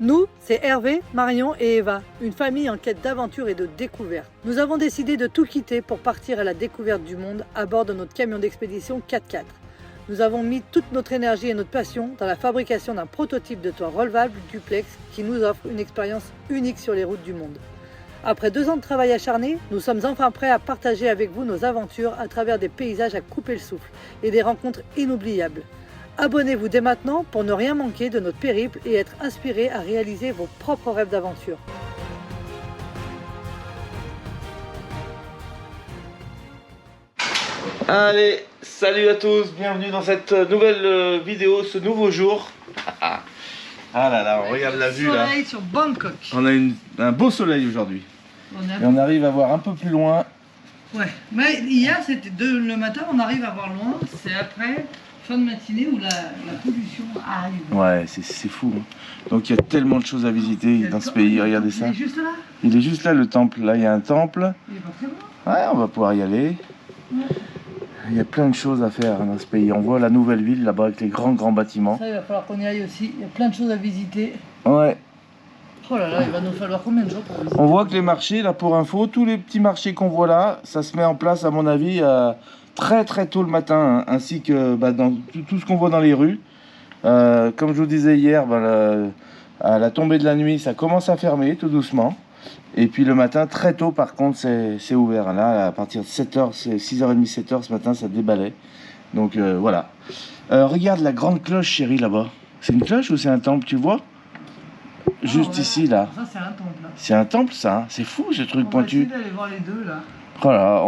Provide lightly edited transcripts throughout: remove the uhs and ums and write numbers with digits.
Nous, c'est Hervé, Marion et Eva, une famille en quête d'aventure et de découverte. Nous avons décidé de tout quitter pour partir à la découverte du monde à bord de notre camion d'expédition 4x4. Nous avons mis toute notre énergie et notre passion dans la fabrication d'un prototype de toit relevable duplex qui nous offre une expérience unique sur les routes du monde. Après 2 ans de travail acharné, nous sommes enfin prêts à partager avec vous nos aventures à travers des paysages à couper le souffle et des rencontres inoubliables. Abonnez-vous dès maintenant pour ne rien manquer de notre périple et être inspiré à réaliser vos propres rêves d'aventure. Allez, salut à tous, bienvenue dans cette nouvelle vidéo, ce nouveau jour. Ah là là, on regarde la vue là. Soleil sur Bangkok. On a un beau soleil aujourd'hui. Et on arrive à voir un peu plus loin. Ouais, mais hier c'était le matin, on arrive à voir loin, c'est après fin de matinée où la pollution arrive. Ouais, c'est fou. Hein. Donc il y a tellement de choses à visiter dans ce pays, regardez ça. Il est juste là. Il est juste là le temple, là il y a un temple. Il est pas très loin. Ouais, on va pouvoir y aller. Ouais. Il y a plein de choses à faire dans ce pays. On voit la nouvelle ville là-bas avec les grands bâtiments. Ça, il va falloir qu'on y aille aussi. Il y a plein de choses à visiter. Ouais. Oh là là, il va nous falloir combien de jours pour visiter? On voit que les marchés, là pour info, tous les petits marchés qu'on voit là, ça se met en place à mon avis très tôt le matin, hein, ainsi que dans tout ce qu'on voit dans les rues. Comme je vous disais hier, à la tombée de la nuit, ça commence à fermer tout doucement. Et puis le matin, très tôt par contre, c'est ouvert. Là, à partir de 7h, c'est 6h30, 7h ce matin, ça déballait. Donc voilà. Regarde la grande cloche, chérie, là-bas. C'est une cloche ou c'est un temple, tu vois? Juste ici, là. Ça, c'est un temple. C'est un temple, ça. Hein. C'est fou, ce truc pointu. On va essayer d'aller voir les deux, là. Voilà,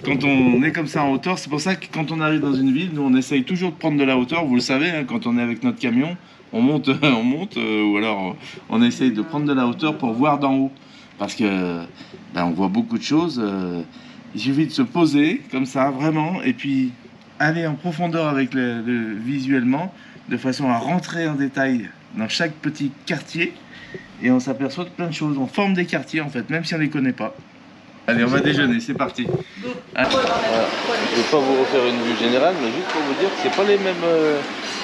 quand on est comme ça en hauteur, c'est pour ça que quand on arrive dans une ville, nous on essaye toujours de prendre de la hauteur. Vous le savez, hein, quand on est avec notre camion, on monte, ou alors on essaye de prendre de la hauteur pour voir d'en haut. Parce que on voit beaucoup de choses. Il suffit de se poser comme ça, vraiment, et puis aller en profondeur avec visuellement, de façon à rentrer en détail dans chaque petit quartier. Et on s'aperçoit de plein de choses. On forme des quartiers en fait, même si on ne les connaît pas. Allez, on va déjeuner, c'est parti. Voilà. Je ne vais pas vous refaire une vue générale, mais juste pour vous dire que c'est pas les mêmes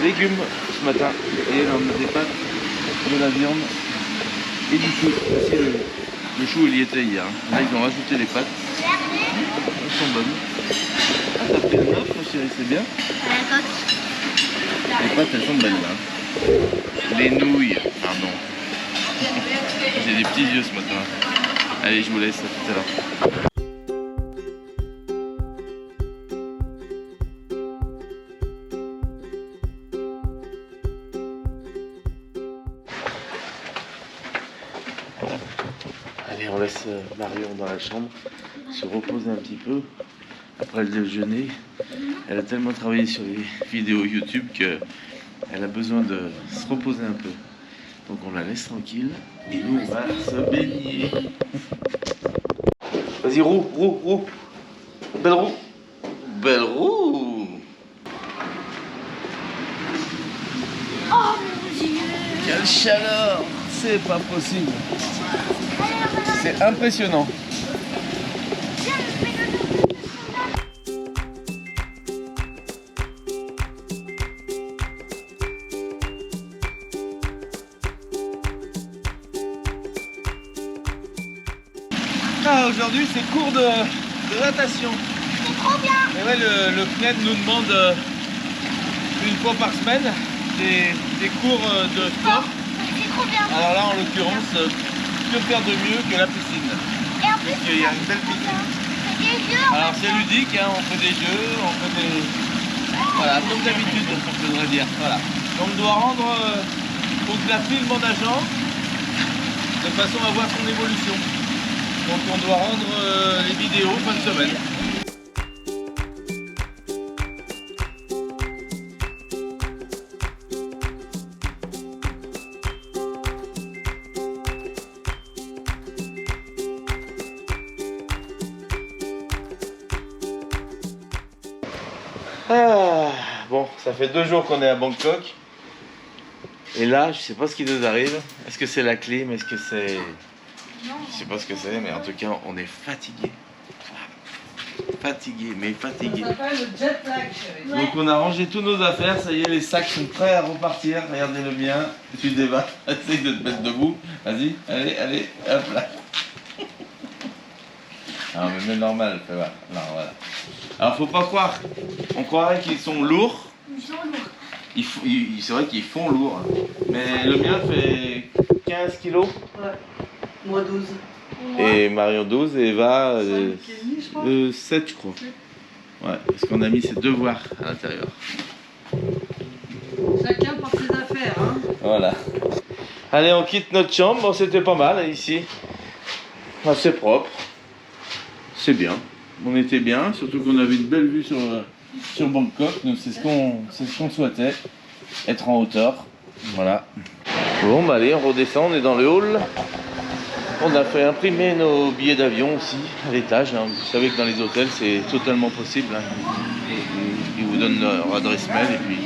légumes ce matin. Et là, on a des pâtes, de la viande et du chou. Aussi, le chou, il y était hier. Là, ils ont rajouté les pâtes. Elles sont bonnes. Ah, t'as pris un œuf, ma chérie, c'est bien. Les pâtes, elles sont belles là. Les nouilles, pardon. J'ai des petits yeux ce matin. Allez, je vous laisse, à tout à l'heure. Allez, on laisse Marion dans la chambre, se reposer un petit peu. Après le déjeuner, elle a tellement travaillé sur les vidéos YouTube qu'elle a besoin de se reposer un peu. Donc on la laisse tranquille et nous on va se baigner. Vas-y, roue. Belle roue. Belle roue. Oh mon Dieu! Quelle chaleur! C'est pas possible. C'est impressionnant. Ah, aujourd'hui c'est cours de natation. C'est trop bien! Et ouais, le CNED nous demande une fois par semaine des cours de sport. C'est trop bien! Alors là en l'occurrence, que faire de mieux que la piscine? Et en plus, Il y a une belle piscine. c'est des jeux. Alors c'est ludique, hein, on fait des jeux, on fait des... Voilà, comme d'habitude, on devrait dire. Voilà. On doit rendre, faut que la filme en nageant, de façon à voir son évolution. Donc on doit rendre les vidéos fin de semaine. Ah, bon, ça fait 2 jours qu'on est à Bangkok. Et là, je sais pas ce qui nous arrive. Est-ce que c'est la clim? Est-ce que c'est... Je sais pas ce que c'est, mais en tout cas, on est fatigué. Fatigué, mais fatigué. Ça s'appelle le jet lag, chérie. Donc on a rangé tous nos affaires, ça y est, les sacs sont prêts à repartir. Regardez le mien, tu débat, essaye de te mettre debout. Vas-y, allez, allez, hop là. Non mais normal, fais voir. Non, voilà. Alors faut pas croire, on croirait qu'ils sont lourds. Ils sont lourds. C'est vrai qu'ils font lourd. Mais le mien fait 15 kilos. Ouais. Moi 12. Et Marion 12 et Eva 5,5, je crois. 7 je crois. Ouais, parce qu'on a mis ses devoirs à l'intérieur. Chacun porte ses affaires, hein. Voilà. Allez, on quitte notre chambre. Bon, c'était pas mal ici. Assez propre. C'est bien. On était bien, surtout qu'on avait une belle vue sur Bangkok. Donc c'est ce qu'on souhaitait. Être en hauteur. Voilà. Bon, bah allez, on redescend. On est dans le hall. On a fait imprimer nos billets d'avion aussi à l'étage. Hein. Vous savez que dans les hôtels, c'est totalement possible. Hein. Ils vous donnent leur adresse mail et puis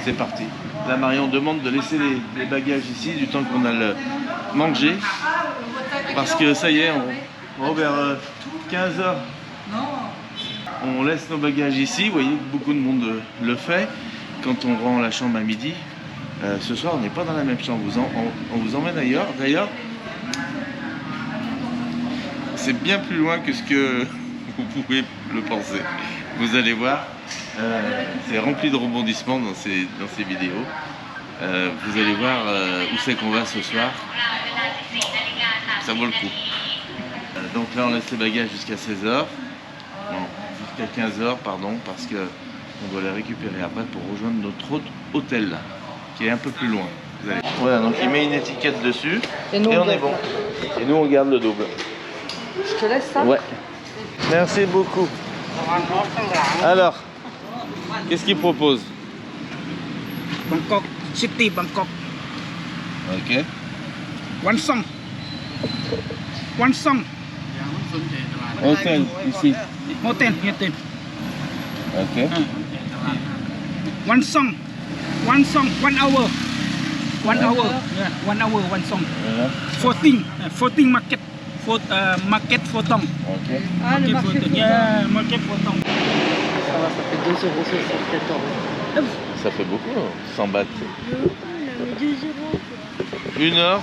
c'est parti. Là, Marion demande de laisser les bagages ici du temps qu'on a le mangé. Parce que ça y est, vers 15h, on laisse nos bagages ici. Vous voyez que beaucoup de monde le fait. Quand on rend la chambre à midi, ce soir, on n'est pas dans la même chambre. On vous emmène ailleurs. D'ailleurs, c'est bien plus loin que ce que vous pouvez le penser. Vous allez voir, c'est rempli de rebondissements dans ces vidéos. Vous allez voir où c'est qu'on va ce soir. Ça vaut le coup. Donc là, on laisse les bagages jusqu'à 16h. Non, jusqu'à 15h, pardon, parce que on doit les récupérer après pour rejoindre notre autre hôtel, là, qui est un peu plus loin. Vous allez... Voilà, donc il met une étiquette dessus et on est bon. Et nous, on garde le double. Je te laisse ça. Ouais. Merci beaucoup. Alors, qu'est-ce qu'il propose? Bangkok City, Bangkok. Ok. One song. One song. Hôtel, ici. Hotel, Hilton. Ok. One song. One song, 1 hour. 1 hour. Yeah, 1 hour, one song. Voilà. 14 market. Market Photong. Ok. Ah, le marché Photong. Yeah, market Photong. Ça va, ça fait 2,74 €. Ça fait beaucoup, 100 bahts. On a 2 euros. 1 heure,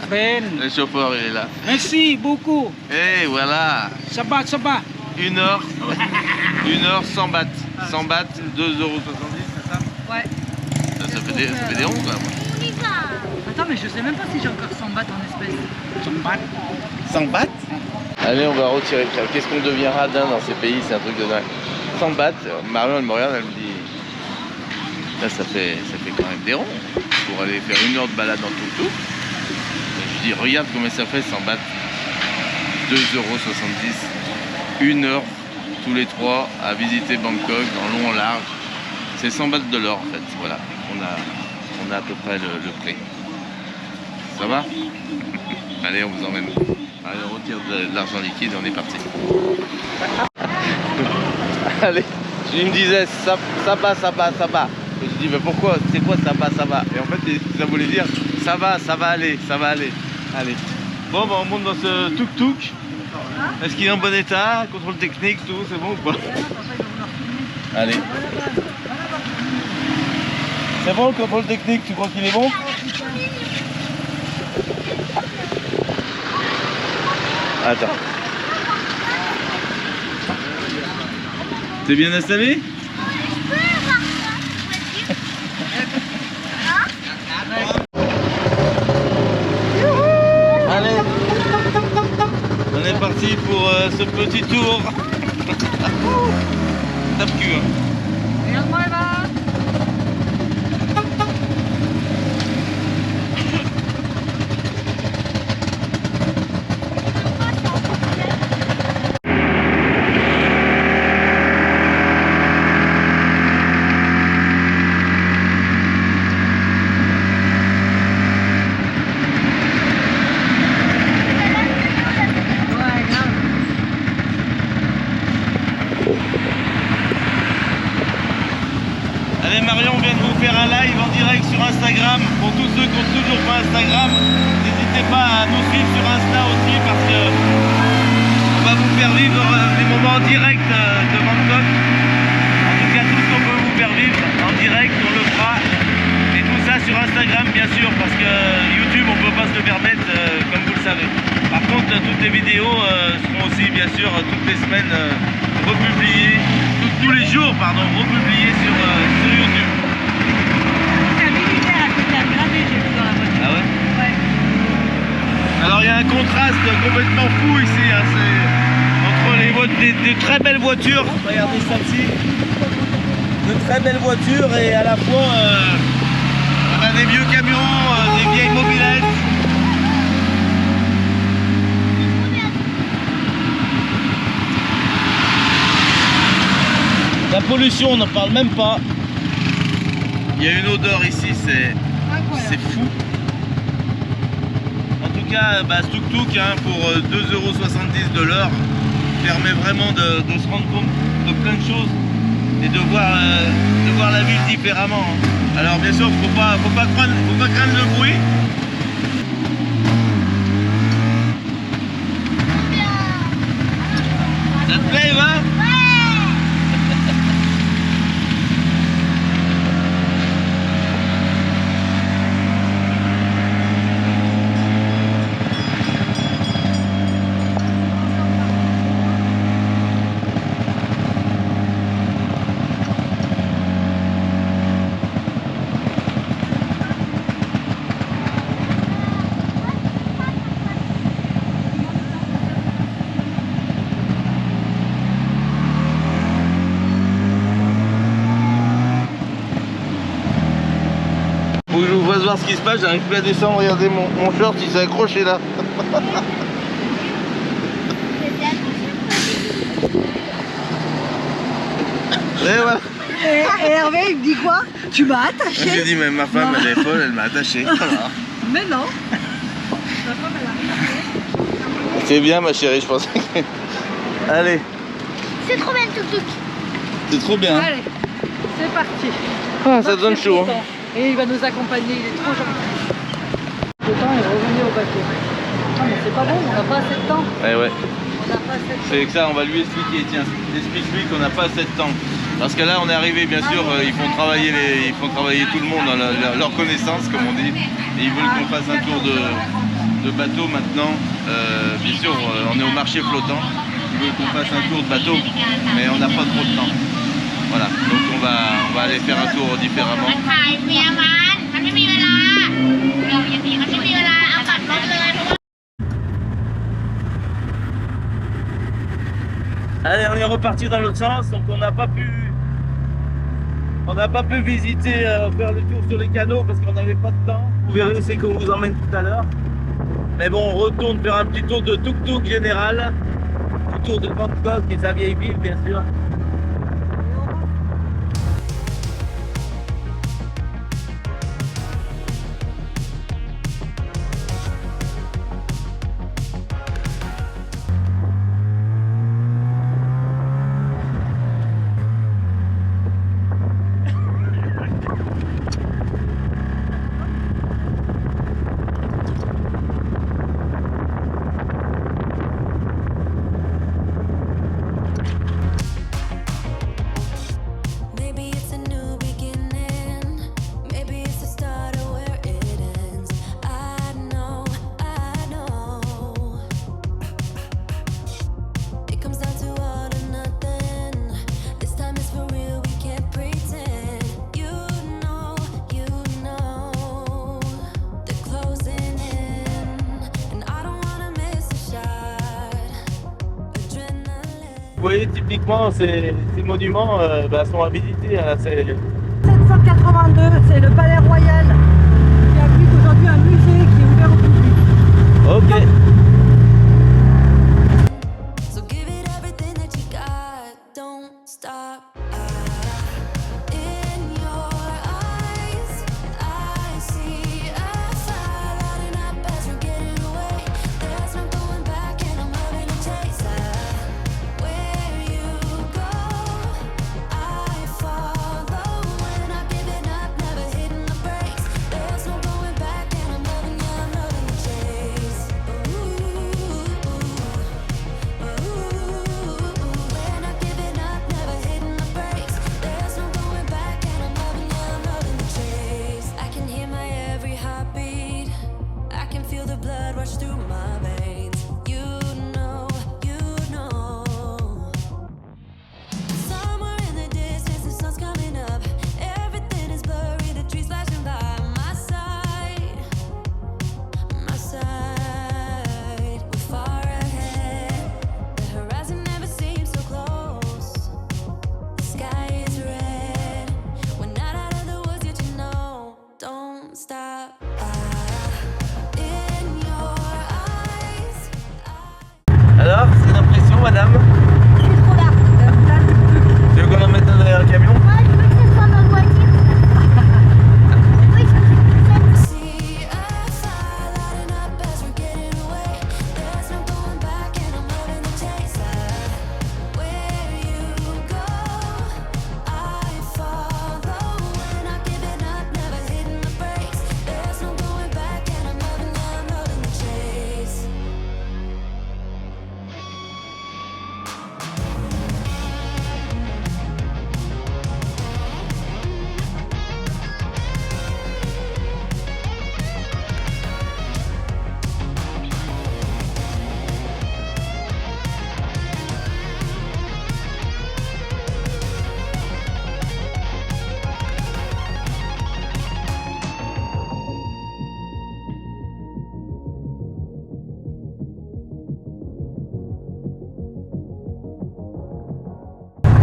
Ben. le chauffeur il est là. Merci beaucoup. Et voilà, Sabat, sabat. 1 heure, 1 heure, 100 bahts. 100 bahts, 2,70 €, c'est ça? Ouais. Ça fait des ronds quand même. On y va. Attends, mais je sais même pas si j'ai encore 100 bahts en espèces. Sabat. 100 bahts? Allez, on va retirer le câble. Qu'est-ce qu'on devient radin dans ces pays, c'est un truc de dingue. 100 bahts, Marion elle me regarde, elle me dit, là ça fait quand même des ronds pour aller faire 1 heure de balade en tout. Je dis, regarde combien ça fait 100 bahts. 2,70 €. 1 heure tous les trois à visiter Bangkok en long en large. C'est 100 bahts de l'or en fait. Voilà, on a à peu près le prix. Ça va? Allez, on vous emmène. Allez, on retire de l'argent liquide et on est parti. Allez, il me disait ça va. Et je dis mais pourquoi? C'est quoi ça va? Et en fait ça voulait dire ça va aller. Allez. Bon bah on monte dans ce tuk-tuk. Est-ce qu'il est en bon état? Contrôle technique, tout, c'est bon ou pas? Allez. C'est bon le contrôle technique, tu crois qu'il est bon? Attends. T'es bien installé? Allez, on est parti pour ce petit tour. Tape cul. Hein. Regarde-moi, Eva. en direct de Bangkok. En tout cas, tout ce qu'on peut vous faire vivre en direct, on le fera. Et tout ça sur Instagram, bien sûr, parce que YouTube, on ne peut pas se le permettre, comme vous le savez. Par contre, toutes les vidéos seront aussi, bien sûr, toutes les semaines republiées, tous les jours, pardon, republiées sur YouTube. C'est un militaire à côté de gravé, j'ai vu dans la voiture. Ah ouais? Ouais. Alors il y a un contraste complètement fou ici, hein, entre des très belles voitures, regardez celle-ci, de très belles voitures et à la fois on a des vieux camions, des vieilles mobylettes. La pollution, on n'en parle même pas. Il y a une odeur ici, c'est fou. En tout cas, ce tuk-tuk hein, pour 2,70 € de l'heure permet vraiment de se rendre compte de plein de choses et de voir la ville différemment. Hein. Alors bien sûr, faut pas craindre le bruit. Ça te plaît, Eva ? Faut que je vous fasse voir ce qui se passe, j'arrive plus à descendre, regardez mon short il s'est accroché là. Et voilà. Et Hervé, il me dit quoi? Tu m'as J'ai attaché? dit mais ma femme elle est folle, elle m'a attaché. Voilà. Mais non. Ma femme, elle a rien fait. C'est bien ma chérie, je pense. Allez, C'est trop bien le tuk-tuk. c'est trop bien. Allez, c'est parti. Ah, ça donne chaud. Hein. Et il va nous accompagner, il est trop gentil. Le temps est revenu au bateau. Non mais c'est pas bon, on n'a pas assez de temps. Ouais, ouais. On n'a pas assez de temps. C'est que ça, on va lui expliquer. Tiens, explique-lui qu'on n'a pas assez de temps. Parce que là, on est arrivé, bien sûr, ils font travailler tout le monde, hein, leur connaissance, comme on dit. Et ils veulent qu'on fasse un tour de bateau maintenant. Bien sûr, on est au marché flottant. Ils veulent qu'on fasse un tour de bateau, mais on n'a pas trop de temps. Voilà, donc on va aller faire un tour différemment. Allez, on est reparti dans l'autre sens, donc on n'a pas pu visiter, faire le tour sur les canaux parce qu'on n'avait pas de temps. Vous verrez, c'est qu'on vous emmène tout à l'heure. Mais bon, on retourne faire un petit tour de tuk-tuk général, autour de Bangkok et sa vieille ville, bien sûr. Vous voyez, typiquement, ces monuments sont habilités. Hein, 782, c'est le Palais Royal qui abrite aujourd'hui un musée qui est ouvert au public. ok. So give it everything that you got, don't stop. In your eyes, I see a fire lighting up as we're getting away. There's no going back and I'm loving the chase. Where you go, I follow. When I'm giving up, never hitting the brakes. rush through my veins. You know, you know. Somewhere in the distance, the sun's coming up. Everything is blurry, the trees flashing by my side. My side, we're far ahead. The horizon never seems so close. The sky is red. We're not out of the woods yet, you know. Don't stop. In your eyes. Alors, c'est l'impression, madame? C'est trop là. Tu veux qu'on en mette un derrière le camion? Moi, je veux que ce soit ma voiture. Oui, je See a fire lighting up as we're getting away. There's no going back and I'm loving the chase. Where you go, I follow. We're not giving up, never hitting the brakes. There's no going back and I'm loving the chase.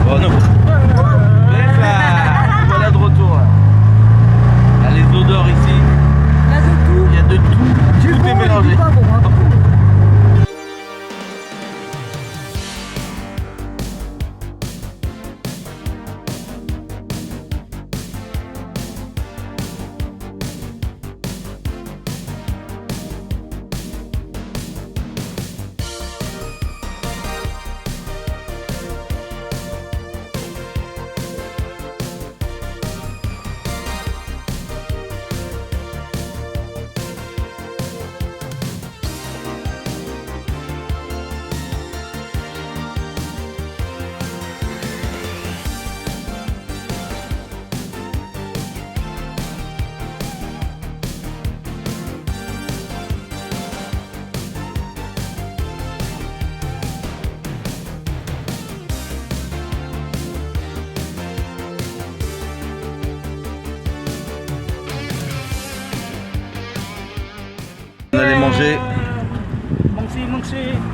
Bon, nous. Voilà de retour. Là, les odeurs ici, il y a de tout. Tout est mélangé. On allait manger.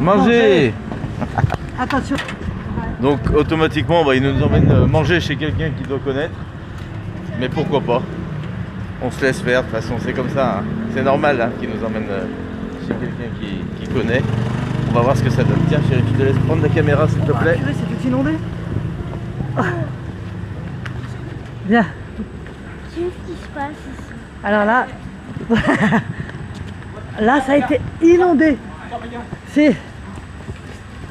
Manger. Attention. Donc automatiquement bah, il nous emmène manger chez quelqu'un qu'il doit connaître. Mais pourquoi pas? On se laisse faire, de toute façon c'est comme ça. Hein. C'est normal hein, qu'il nous emmène chez quelqu'un qui connaît. On va voir ce que ça donne. Tiens chérie, tu te laisses prendre la caméra s'il te plaît. Purée, c'est tout inondé. Ah. Bien. Qu'est-ce qui se passe ici? Alors là, là ça a été inondé. C'est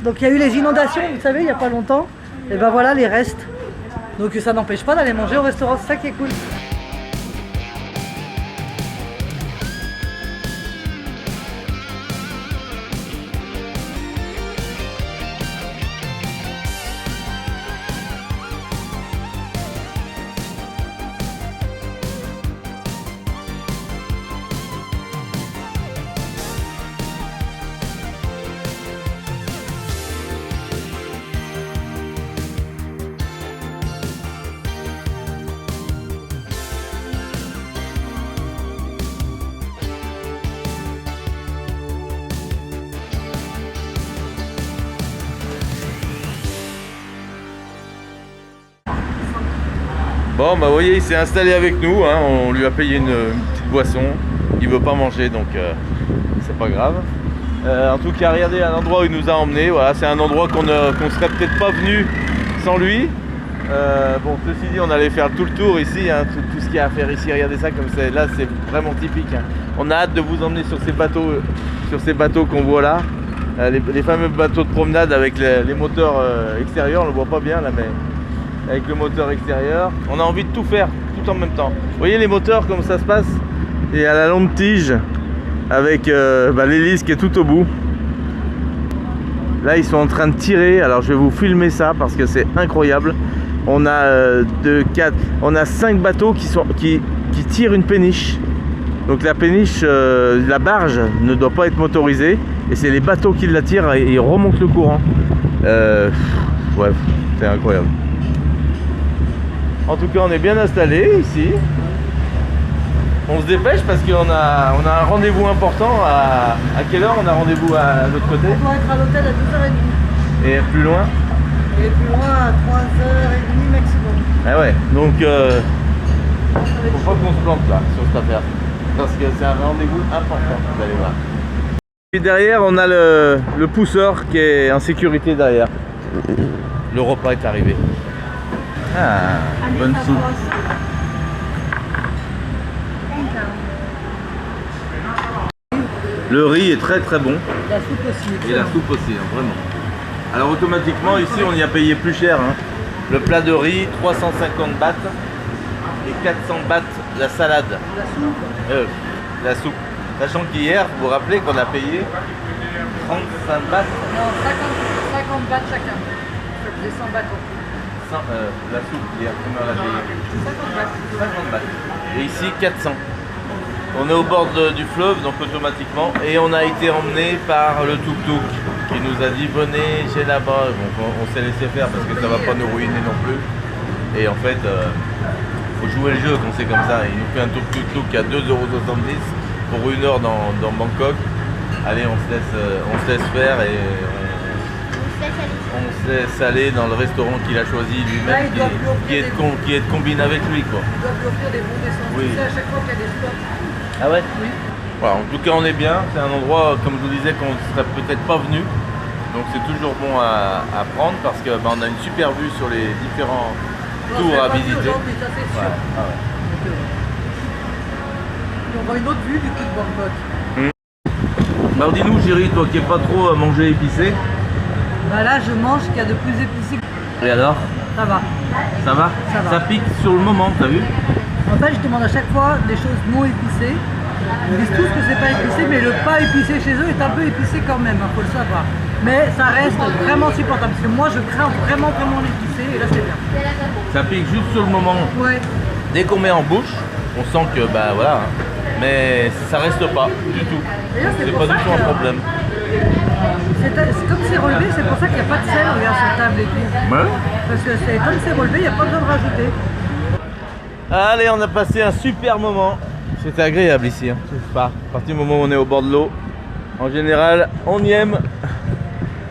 donc il y a eu les inondations, vous savez, il n'y a pas longtemps. Et ben voilà les restes. Donc ça n'empêche pas d'aller manger au restaurant, c'est ça qui est cool. Bon bah vous voyez il s'est installé avec nous, hein. On lui a payé une petite boisson, il veut pas manger donc c'est pas grave. En tout cas regardez l'endroit où il nous a emmené, voilà, c'est un endroit qu'on serait peut-être pas venu sans lui. Bon ceci dit on allait faire tout le tour ici, hein, tout ce qu'il y a à faire ici, regardez ça comme c'est là, c'est vraiment typique. Hein. On a hâte de vous emmener sur ces bateaux qu'on voit là, les fameux bateaux de promenade avec les moteurs extérieurs, on le voit pas bien là mais avec le moteur extérieur. On a envie de tout faire, tout en même temps. Vous voyez les moteurs, comment ça se passe? Et à la longue tige, avec l'hélice qui est tout au bout. Là, ils sont en train de tirer. Alors, je vais vous filmer ça parce que c'est incroyable. On a on a 5 bateaux qui tirent une péniche. Donc la péniche, la barge ne doit pas être motorisée et c'est les bateaux qui l'attirent et ils remontent le courant. Ouais, c'est incroyable. En tout cas, on est bien installé ici. On se dépêche parce qu'on a un rendez-vous important. À quelle heure on a rendez-vous à l'autre côté? On doit être à l'hôtel à 2h30. Et plus loin? Et plus loin à 3h30 maximum. Ah ouais, donc faut pas qu'on se plante là sur cette affaire. Parce que c'est un rendez-vous important, vous allez voir. Et derrière, on a le pousseur qui est en sécurité derrière. Le repas est arrivé. Ah, bonne soupe. Le riz est très très bon. La soupe aussi. Et la soupe aussi, hein, vraiment. Alors automatiquement, ici, on y a payé plus cher. Hein. Le plat de riz, 350 bahts. Et 400 bahts la salade. La soupe. La soupe. Sachant qu'hier, vous vous rappelez qu'on a payé 35 bahts. Non, 50 bahts chacun. Ça faisait 100 bahts. La soupe hier, combien on a payé? 50 bahts. 50 bahts. Et ici, 400. On est au bord du fleuve, donc automatiquement. Et on a été emmené par le tuk-tuk qui nous a dit venez chez là-bas. Donc on s'est laissé faire parce que ça va pas nous ruiner non plus. Et en fait, faut jouer le jeu quand c'est comme ça. Il nous fait un tuk-tuk qui a 2,70 € pour 1 heure dans Bangkok. Allez, on se laisse faire et on se laisse aller dans le restaurant qu'il a choisi lui-même, qui est de combine avec lui, quoi. Ils doivent lui offrir des bons descentes. Oui. Tu sais, à chaque fois qu'il y a des spots. Ah ouais? Oui. Voilà, en tout cas, on est bien. C'est un endroit, comme je vous disais, qu'on ne serait peut-être pas venu. Donc c'est toujours bon à prendre parce que on a une super vue sur les différents tours à visiter. Ça, c'est sûr. Ouais. Ah ouais. Et on voit une autre vue du coup de Bangkok. Alors dis-nous, chérie, toi qui n'es pas trop à manger épicé. Bah là, je mange ce qu'il y a de plus épicé. Et alors? Ça va. Ça va? Ça va. Ça pique sur le moment, t'as vu? En fait, je demande à chaque fois des choses non épicées. Ils disent tous que c'est pas épicé, mais le pas épicé chez eux est un peu épicé quand même, faut le savoir. Mais ça reste vraiment supportable, parce que moi je crains vraiment l'épicé, et là c'est bien. Ça pique juste sur le moment. Ouais. Dès qu'on met en bouche, on sent que bah voilà, hein. Mais ça reste pas du tout. D'ailleurs, C'est pour pas ça du tout un que- problème. C'est comme c'est relevé, c'est pour ça qu'il n'y a pas de sel, regarde sur table et tout. Ouais. Parce que comme c'est relevé, il n'y a pas besoin de rajouter. Allez, on a passé un super moment. C'était agréable ici, hein. Je sais pas. À partir du moment où on est au bord de l'eau, en général, on y aime.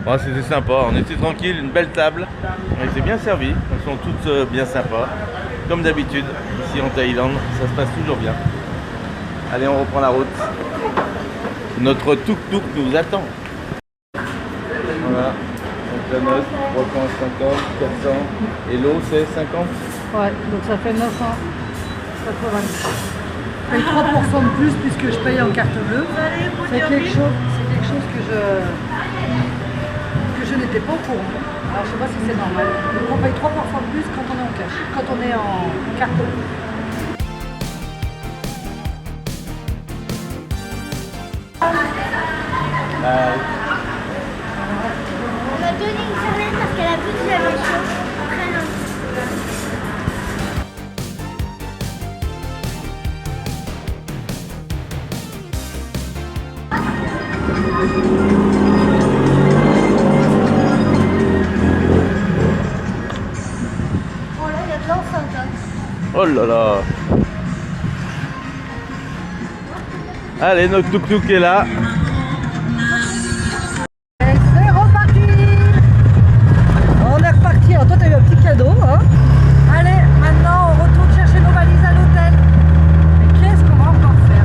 Ouais, c'était sympa, on était tranquille, une belle table. On était bien servis, elles sont toutes bien sympas. Comme d'habitude, ici en Thaïlande, ça se passe toujours bien. Allez, on reprend la route. Notre tuk-tuk nous attend. Voilà, donc la note, 350, 400. Et l'eau, c'est 50. Ouais, donc ça fait 990. Je paye 3% de plus puisque je paye en carte bleue. C'est quelque chose que je n'étais pas au courant. Alors je sais pas si c'est normal. Donc on paye 3% de plus quand on est en cash, quand on est en carte bleue. On m'a donné une serviette parce qu'elle a vu que j'avais chaud. Très long. Oh là, il y a de l'enceinte. Hein. Oh là là. Allez, notre tuk-tuk est là. Et c'est reparti. On est reparti. Alors toi t'as eu un petit cadeau. Hein. Allez, maintenant on retourne chercher nos valises à l'hôtel. Mais qu'est-ce qu'on va encore faire?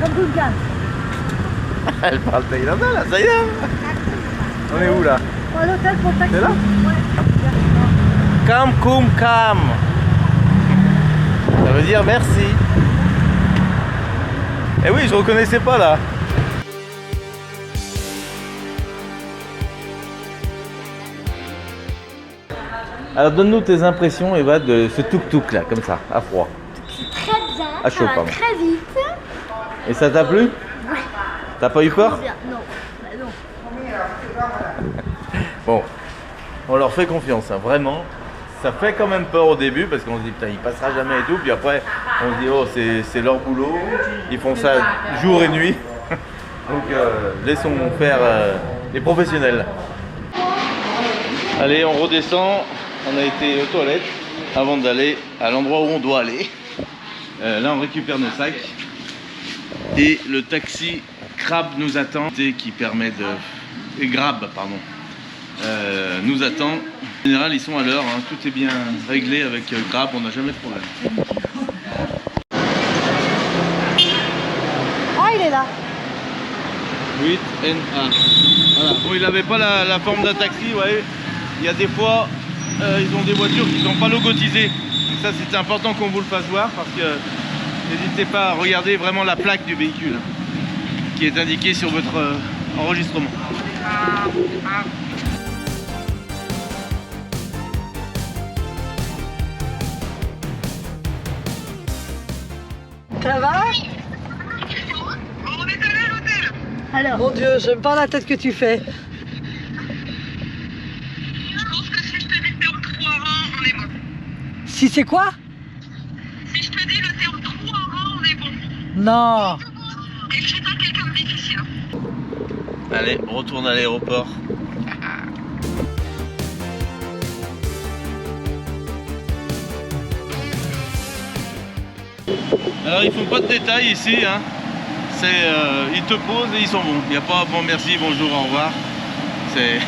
Comme Duncan. Elle parle thaïlandais là, ça y est. On est où là? À l'hôtel pour taxi. C'est là? Ouais. Kam kum kam. Ça veut dire merci. Eh oui, je reconnaissais pas là. Alors donne-nous tes impressions Eva de ce tuk-tuk là, comme ça, à froid. Très bien. À chaud, Ça va pardon. très vite. Et ça t'a plu? Ouais. T'as pas eu peur? Bien. Non. Bah non. Bon, on leur fait confiance, hein, vraiment. Ça fait quand même peur au début parce qu'on se dit putain il passera jamais et tout. Puis après on se dit oh c'est leur boulot, ils font ça jour et nuit. Donc laissons faire les professionnels. Allez, on redescend. On a été aux toilettes avant d'aller à l'endroit où on doit aller. Là on récupère nos sacs. Et le taxi Crab nous attend, qui permet de... Et Grab, pardon. Nous attend. En général, ils sont à l'heure, hein. Tout est bien réglé avec Grab, on n'a jamais de problème. Ah, il est là. 8 NA. Voilà. Bon, il n'avait pas la forme d'un taxi, ouais. Il y a des fois, ils ont des voitures qui ne sont pas logotisées. Donc ça, c'est important qu'on vous le fasse voir parce que n'hésitez pas à regarder vraiment la plaque du véhicule qui est indiquée sur votre enregistrement. Ça va? Alors. Mon Dieu, j'aime pas la tête que tu fais. Si c'est quoi? Si je te dis le terme 3 rangs, on est bon. Non. Et je suis pas quelqu'un de difficile. Allez, on retourne à l'aéroport. Alors ils font pas de détails ici, hein. Ils te posent et ils s'en vont. Il n'y a pas bon merci, bonjour, au revoir. C'est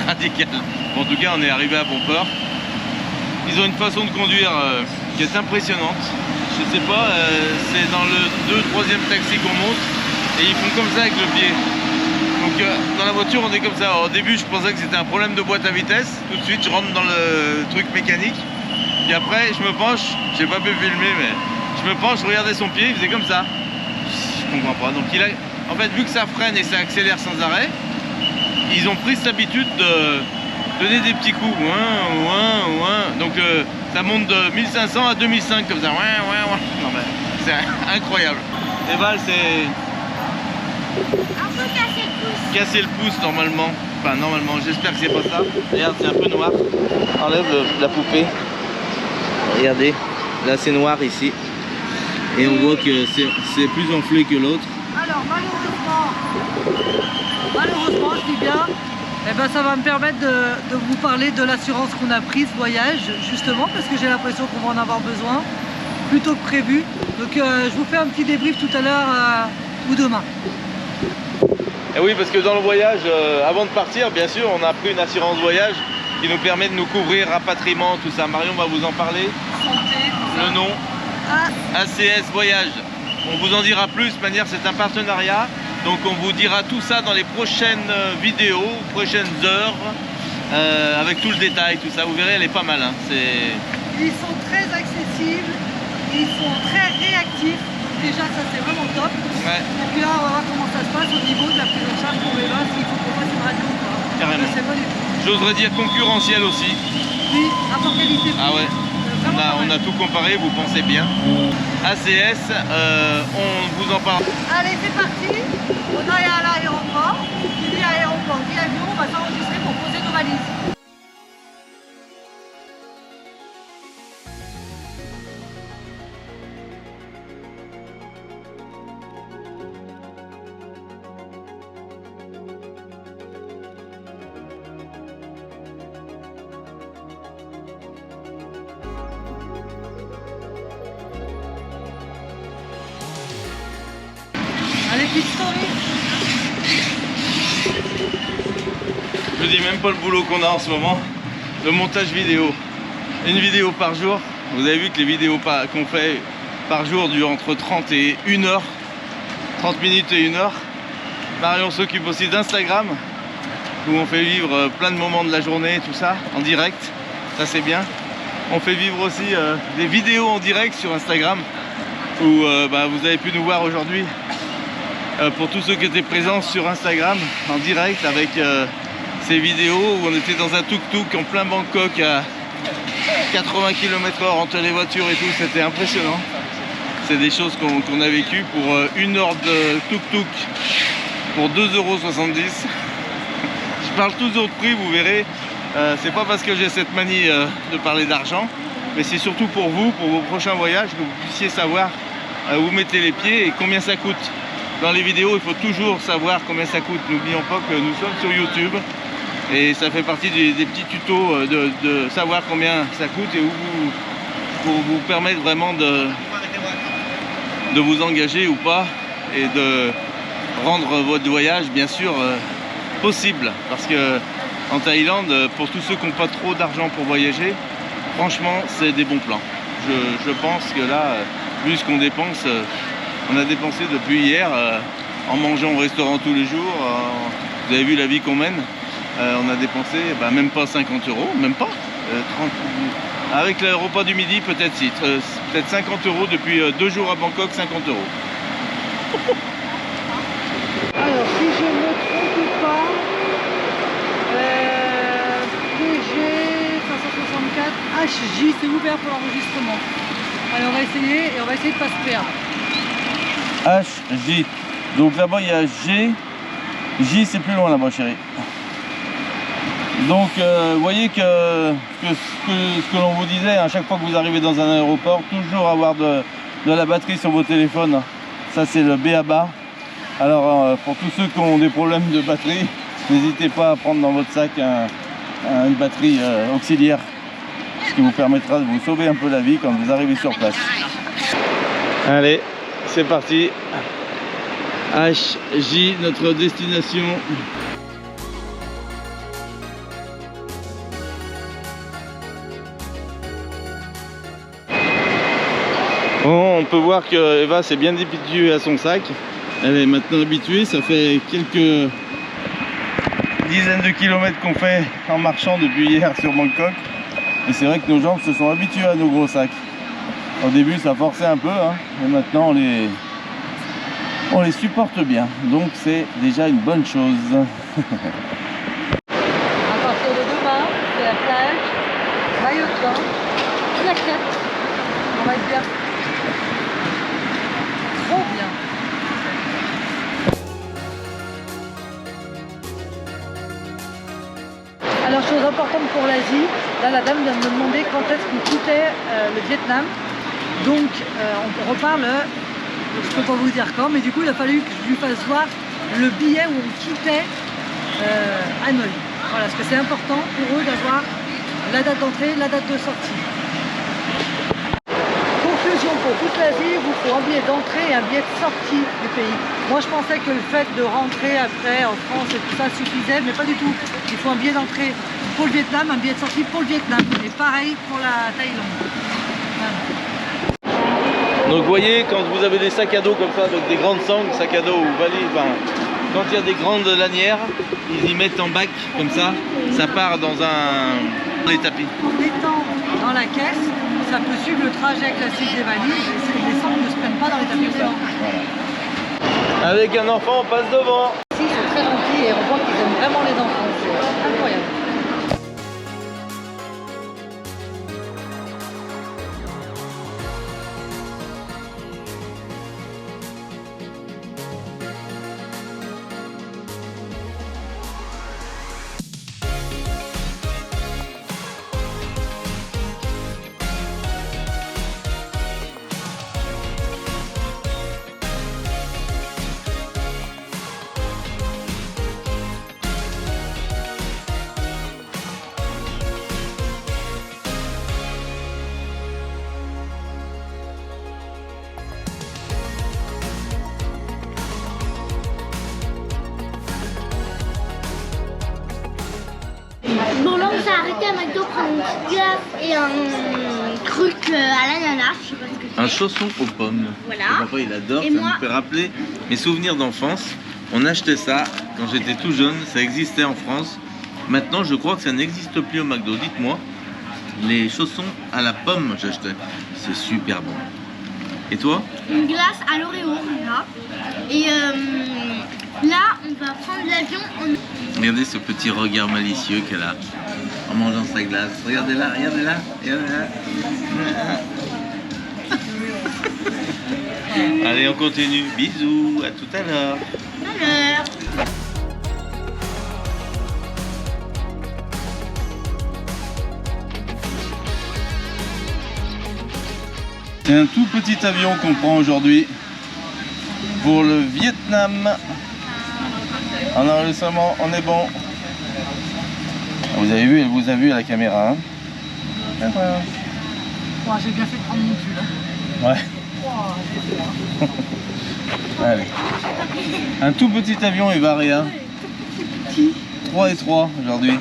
radical. Bon, en tout cas, on est arrivé à bon port. Ils ont une façon de conduire qui est impressionnante. Je sais pas, c'est dans le 2-3e taxi qu'on monte et ils font comme ça avec le pied. Donc dans la voiture on est comme ça. Alors, au début je pensais que c'était un problème de boîte à vitesse. Tout de suite je rentre dans le truc mécanique. Et après je me penche, j'ai pas pu filmer mais je me penche, je regardais son pied, il faisait comme ça. Je comprends pas. Donc il a, en fait vu que ça freine et ça accélère sans arrêt, ils ont pris cette habitude de donner des petits coups. Donc ça monte de 1500 à 2005 comme ça. Non mais c'est incroyable. Les balles c'est Un peu casser le pouce. casser le pouce normalement. Enfin normalement, j'espère que c'est pas ça. Regarde, c'est un peu noir. Enlève la poupée. Regardez, là c'est noir ici. Et on voit que c'est plus enflé que l'autre. Alors malheureusement, je dis bien, eh ben, ça va me permettre de vous parler de l'assurance qu'on a prise voyage, justement, parce que j'ai l'impression qu'on va en avoir besoin, plutôt que prévu. Donc je vous fais un petit débrief tout à l'heure ou demain. Et oui, parce que dans le voyage, avant de partir, bien sûr, on a pris une assurance voyage qui nous permet de nous couvrir, rapatriement, tout ça. Marion va vous en parler. Le nom ACS Voyage. On vous en dira plus, de manière c'est un partenariat. Donc on vous dira tout ça dans les prochaines vidéos, prochaines heures, avec tout le détail, tout ça. Vous verrez, elle est pas mal. Hein. Ils sont très accessibles, ils sont très réactifs. Déjà ça c'est vraiment top. Ouais. Et puis là on va voir comment ça se passe au niveau de la prise en charge pour Eva, s'il faut qu'on fasse une radio ou pas. Carrément. C'est pas du tout. J'oserais dire concurrentiel aussi. Oui, rapport qualité. Ah ouais. On a tout comparé, vous pensez bien. ACS, on vous en parle. Allez, c'est parti. On est à l'aéroport. Qui dit aéroport, dit avion, on va s'enregistrer pour poser nos valises. Allez, petite story. Je dis même pas le boulot qu'on a en ce moment. Le montage vidéo. Une vidéo par jour. Vous avez vu que les vidéos qu'on fait par jour durent entre 30 et 1 heure. 30 minutes et 1 heure. Marion s'occupe aussi d'Instagram, où on fait vivre plein de moments de la journée, tout ça, en direct. Ça c'est bien. On fait vivre aussi des vidéos en direct sur Instagram, où vous avez pu nous voir aujourd'hui. Pour tous ceux qui étaient présents sur Instagram, en direct, avec ces vidéos où on était dans un tuk-tuk en plein Bangkok à 80 km/h entre les voitures et tout, c'était impressionnant. C'est des choses qu'on a vécues pour 1 heure de tuk-tuk pour 2,70 €. Je parle toujours de prix, vous verrez. C'est pas parce que j'ai cette manie de parler d'argent, mais c'est surtout pour vous, pour vos prochains voyages, que vous puissiez savoir où vous mettez les pieds et combien ça coûte. Dans les vidéos, il faut toujours savoir combien ça coûte. N'oublions pas que nous sommes sur YouTube et ça fait partie des petits tutos de savoir combien ça coûte et où pour vous permettre vraiment de vous engager ou pas et de rendre votre voyage bien sûr possible. Parce que en Thaïlande, pour tous ceux qui n'ont pas trop d'argent pour voyager, franchement c'est des bons plans. Je pense que là, vu ce qu'on dépense, on a dépensé depuis hier en mangeant au restaurant tous les jours. Vous avez vu la vie qu'on mène. On a dépensé même pas 50 €, même pas 30. Avec le repas du midi, peut-être si, peut-être 50 € depuis 2 jours à Bangkok, 50 €. Alors, si je ne me trompe pas, PG 564 HJ, c'est ouvert pour l'enregistrement. Alors, on va essayer et on va essayer de ne pas se perdre. HJ. Donc là-bas, il y a G. J, c'est plus loin là-bas, chérie. Donc, vous voyez que ce que l'on vous disait, à chaque fois que vous arrivez dans un aéroport, toujours avoir de la batterie sur vos téléphones. Ça, c'est le B.A.B.A. Alors, pour tous ceux qui ont des problèmes de batterie, n'hésitez pas à prendre dans votre sac une batterie auxiliaire, ce qui vous permettra de vous sauver un peu la vie quand vous arrivez sur place. Allez, c'est parti. HJ, notre destination. Bon, on peut voir que Eva s'est bien habituée à son sac. Elle est maintenant habituée, ça fait quelques dizaines de kilomètres qu'on fait en marchant depuis hier sur Bangkok. Et c'est vrai que nos jambes se sont habituées à nos gros sacs. Au début ça forçait un peu, hein, mais maintenant on les supporte bien. Donc c'est déjà une bonne chose. À partir de demain, c'est la plage, maillot de bain, claquette. On va être bien. Trop bien. Alors, chose importante pour l'Asie, là la dame vient de me demander quand est-ce qu'on quittait le Vietnam. Donc on repart je peux pas vous dire quand, mais du coup il a fallu que je lui fasse voir le billet où on quittait Hanoï. Voilà, parce que c'est important pour eux d'avoir la date d'entrée, la date de sortie. Conclusion, pour toute l'Asie, il vous faut un billet d'entrée et un billet de sortie du pays. Moi je pensais que le fait de rentrer après en France et tout ça suffisait, mais pas du tout. Il faut un billet d'entrée pour le Vietnam, un billet de sortie pour le Vietnam. Et pareil pour la Thaïlande. Voilà. Donc vous voyez, quand vous avez des sacs à dos comme ça, avec des grandes sangles, sacs à dos ou valises, quand il y a des grandes lanières, ils y mettent en bac comme ça part dans les tapis. En étant dans la caisse, ça peut suivre le trajet classique des valises et les sangles ne se prennent pas dans les tapis roulants. Voilà. Avec un enfant, on passe devant. Ici, ils sont très gentils et on voit qu'ils aiment vraiment les enfants. C'est incroyable. Bon, là, on s'est arrêté à McDo prendre une petite glace et un truc à l'ananas, je sais pas ce que c'est. Un chausson aux pommes. Voilà. Et papa il adore, Et ça moi- me fait rappeler mes souvenirs d'enfance. On achetait ça quand j'étais tout jeune, ça existait en France. Maintenant je crois que ça n'existe plus au McDo. Dites-moi, les chaussons à la pomme j'achetais. C'est super bon. Et toi? Une glace à l'Oreo, là. Et là, on va prendre l'avion. Regardez ce petit regard malicieux qu'elle a en mangeant sa glace. Regardez là, regardez là, regardez là. Allez, on continue. Bisous, à tout à l'heure. Alors, C'est un tout petit avion qu'on prend aujourd'hui pour le Vietnam. En enregistrement, on est bon. Vous avez vu, elle vous a vu à la caméra. Hein? J'ai bien fait de prendre mon pull. Ouais. Allez. Un tout petit avion Evaria. 3 et 3 aujourd'hui.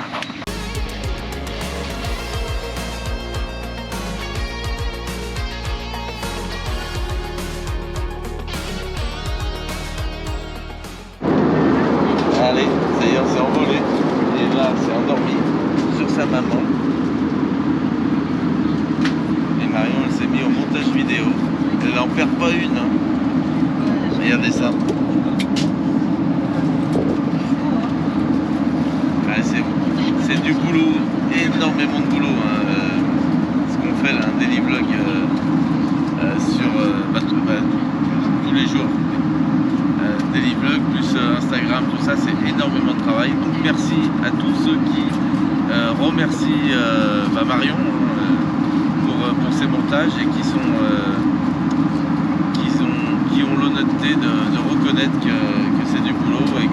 Allez, ça y est, on s'est envolé. Et là, c'est endormi sur sa maman. Et Marion, elle s'est mise au montage vidéo. Elle en perd pas une. Hein. Regardez ça. Ouais, c'est du boulot, énormément de boulot. Hein. Ce qu'on fait là, un daily vlog sur tous les jours. Daily vlog plus Instagram, tout ça, c'est énormément de travail. Donc merci à tous ceux qui remercient Marion pour ses montages et qui ont l'honnêteté de reconnaître que c'est du boulot et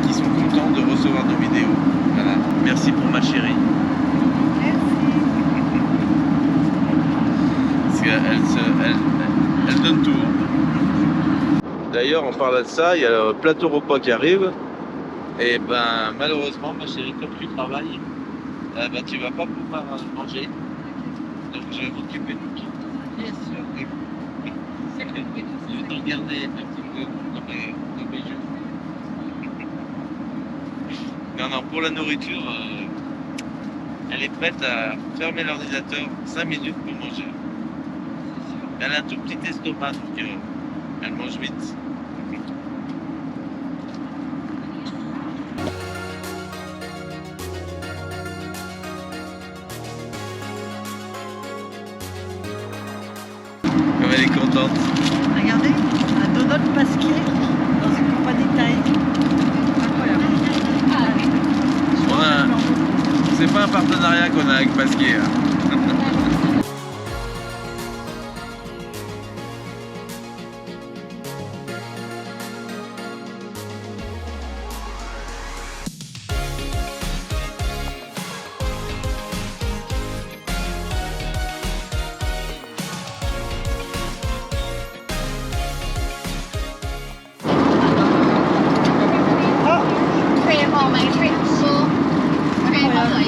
qui sont contents de recevoir nos vidéos. Voilà. Merci pour ma chérie. Parce qu'elle donne tout. Hein. D'ailleurs, on parle de ça, il y a le plateau repas qui arrive. Et ben malheureusement, ma chérie, comme tu travailles, tu vas pas pouvoir manger. Donc je vais m'occuper de tout. Bien sûr. Je vais te regarder un petit peu dans mes jeux. Non, pour la nourriture, elle est prête à fermer l'ordinateur 5 minutes pour manger. Elle a un tout petit estomac, donc elle mange vite. Comme elle est contente. Regardez, un donut pasquier dans une compagnie de taille. Incroyable. C'est pas un partenariat qu'on a avec Pasquier. Hein.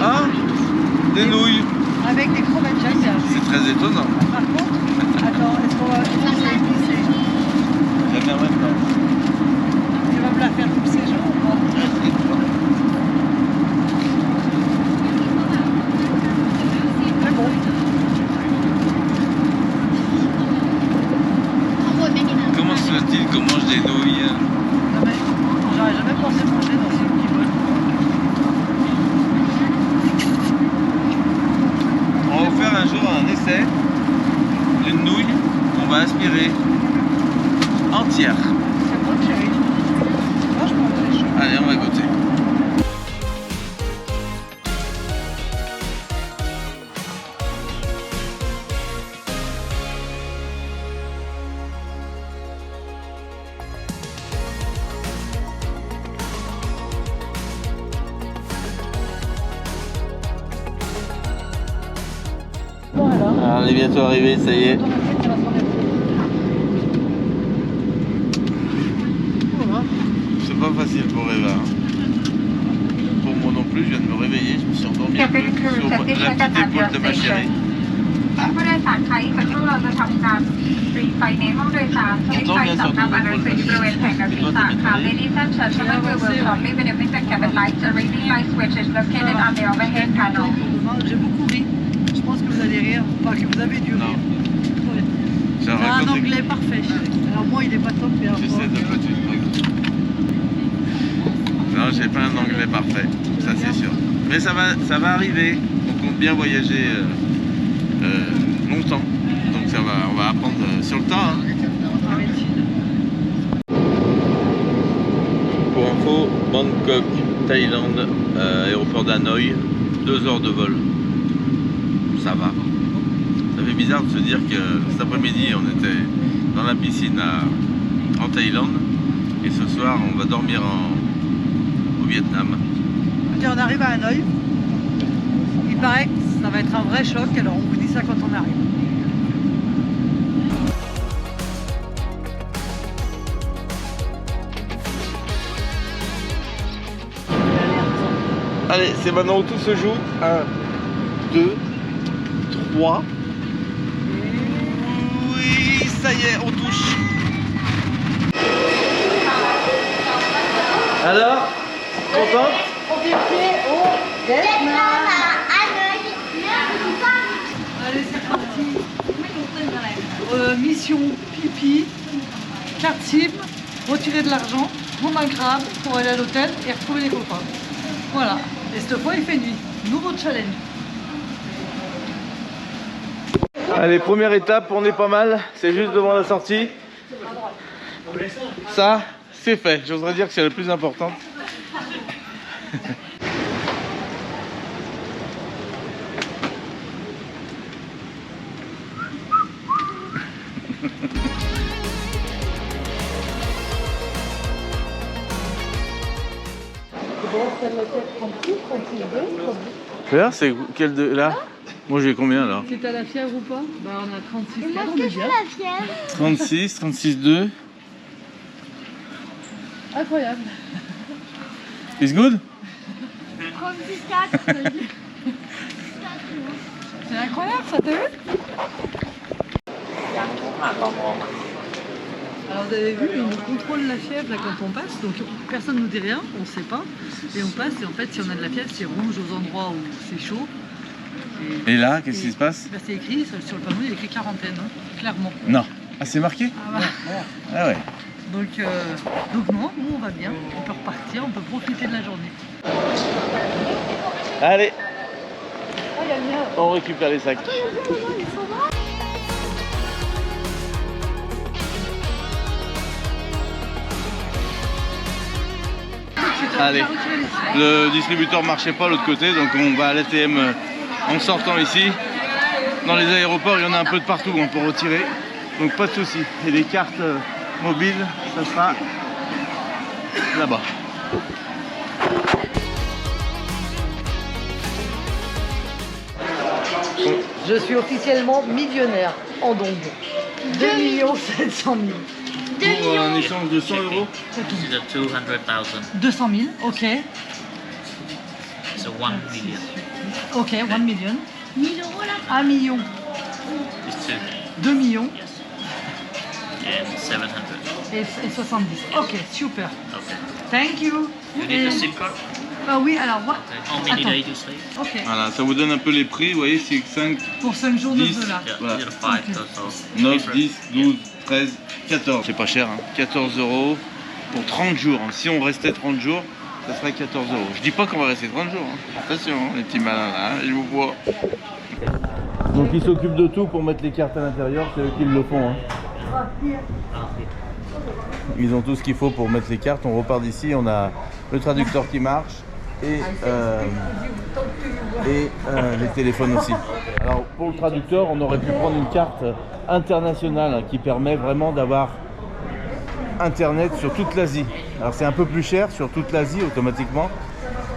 Ah, des nouilles. Avec des crevettes, j'aime bien. C'est très étonnant. Par contre, attends, est-ce qu'on va épicé? J'aime bien maintenant. Tu vas me la faire tout le séjour ou pas? C'est bon. Comment se fait-il qu'on mange des nouilles? Non, mais j'aurais jamais pensé manger dans ce petit bol. On va faire un jour un essai d'une nouille qu'on va aspirer entière. C'est bon, chérie. Franchement, très chaud. Allez, on va goûter. Bon alors. On est bientôt arrivé, ça y est. Ton assiette, ça va se remettre. Voilà. C'est pas facile pour Eva. Hein. Pour moi non plus, je viens de me réveiller, je me suis endormi un peu sur la petite épaule de ma chérie. ผู้โดยสารไทยสักครู่เราจะทำการรีไฟในห้องโดยสารสวิตช์ไฟสำหรับอนาคตบริเวณแผงกระพริบตาค่ะ Ladies and gentlemen, we will shortly benefit the cabin lights. The reading light switch is located on the overhead panel. J'ai beaucoup ri. Je pense que vous allez rire. Enfin, que vous avez dû rire. Ouais. J'ai T'as un raconté- anglais parfait. Alors moi, il est pas top, mais alors J'essaie de pas tout truc. Non, j'ai pas un anglais parfait, ça c'est sûr. Mais ça va arriver. On compte bien voyager longtemps. Donc on va apprendre sur le tas. Hein. Pour info, Bangkok, Thaïlande, aéroport d'Hanoï, 2 heures de vol. Ça va. Ça fait bizarre de se dire que cet après-midi on était dans la piscine en Thaïlande et ce soir on va dormir au Vietnam. Ok, on arrive à Hanoï. Il paraît que ça va être un vrai choc, alors on vous dit ça quand on arrive. Allez, c'est maintenant où tout se joue. 1, 2, 3. Oui, ça y est, on touche. Alors, contente? On vient au Vietnam. Allez, c'est parti. Mission pipi, carte SIM, retirer de l'argent, prendre un crabe pour aller à l'hôtel et retrouver les copains. Voilà. Et cette fois, il fait nuit. Nouveau challenge. Allez, première étape, on est pas mal. C'est juste devant la sortie. Ça, c'est fait. J'oserais dire que c'est la plus importante. C'est quel de là? Moi j'ai combien là? Si t'as la fièvre ou pas? Bah on a 36. Moi, est-ce que j'ai la fièvre? 36, 36,2. Incroyable. It's good? 34. C'est incroyable, ça t'as vu? Alors vous avez vu, ils nous contrôlent la fièvre là quand on passe, donc personne ne nous dit rien, on ne sait pas. Et on passe et en fait si on a de la fièvre, c'est rouge aux endroits où c'est chaud. Et là, qu'est-ce qui se passe? Bah, c'est écrit sur le panneau, il y a écrit quarantaine, hein, clairement. Non. Ah, c'est marqué? Ah, bah. Ah ouais. Donc non, nous on va bien, on peut repartir, on peut profiter de la journée. Allez, Oh, il y a le mien. on récupère les sacs. Allez, le distributeur marchait pas de l'autre côté, donc on va à l'ATM en sortant ici. Dans les aéroports, il y en a un peu de partout, on peut retirer, donc pas de souci. Et les cartes mobiles, ça sera là-bas. Je suis officiellement millionnaire en dons. 2 700 000. Pour un échange de 100 euros. C'est tout. It's a 200,000. 200 000, ok. It's a 1 million. Ok, 1 million. 1000 euros là. 1 million. It's 2. 2 millions And 700. et 70. Ok, super. Okay. Thank you. You need a SIM card? Ah oui, alors what? How many Attends. days you stay? Ok, Voilà, ça vous donne un peu les prix, vous voyez, c'est 5, pour 5 jours, 9 10. dollars. Yeah, Voilà. 5 Okay. also. 9, 10, 12, 13, 14. C'est pas cher, hein. 14 euros pour 30 jours. Hein. Si on restait 30 jours, ça serait 14 euros. Je dis pas qu'on va rester 30 jours. Hein. Attention, hein, les petits malins là, hein, je vous vois. Donc ils s'occupent de tout pour mettre les cartes à l'intérieur, c'est eux qui le font. Hein. Ils ont tout ce qu'il faut pour mettre les cartes. On repart d'ici, on a le traducteur qui marche et les téléphones aussi. Alors pour le traducteur, on aurait pu prendre une carte internationale hein, qui permet vraiment d'avoir internet sur toute l'Asie. Alors c'est un peu plus cher sur toute l'Asie automatiquement,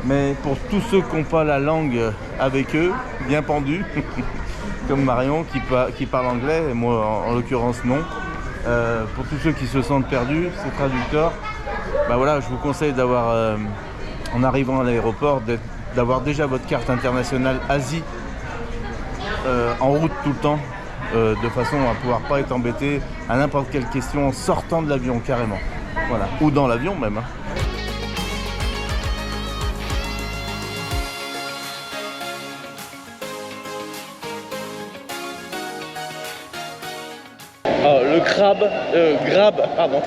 mais pour tous ceux qui n'ont pas la langue avec eux, bien pendus, comme Marion qui parle anglais, et moi en l'occurrence non, pour tous ceux qui se sentent perdus, ces traducteurs, bah voilà, je vous conseille d'avoir, en arrivant à l'aéroport, d'avoir déjà votre carte internationale Asie en route tout le temps, de façon à pouvoir pas être embêté à n'importe quelle question en sortant de l'avion carrément. Voilà, ou dans l'avion même. Hein. Oh, le crabe, pardon.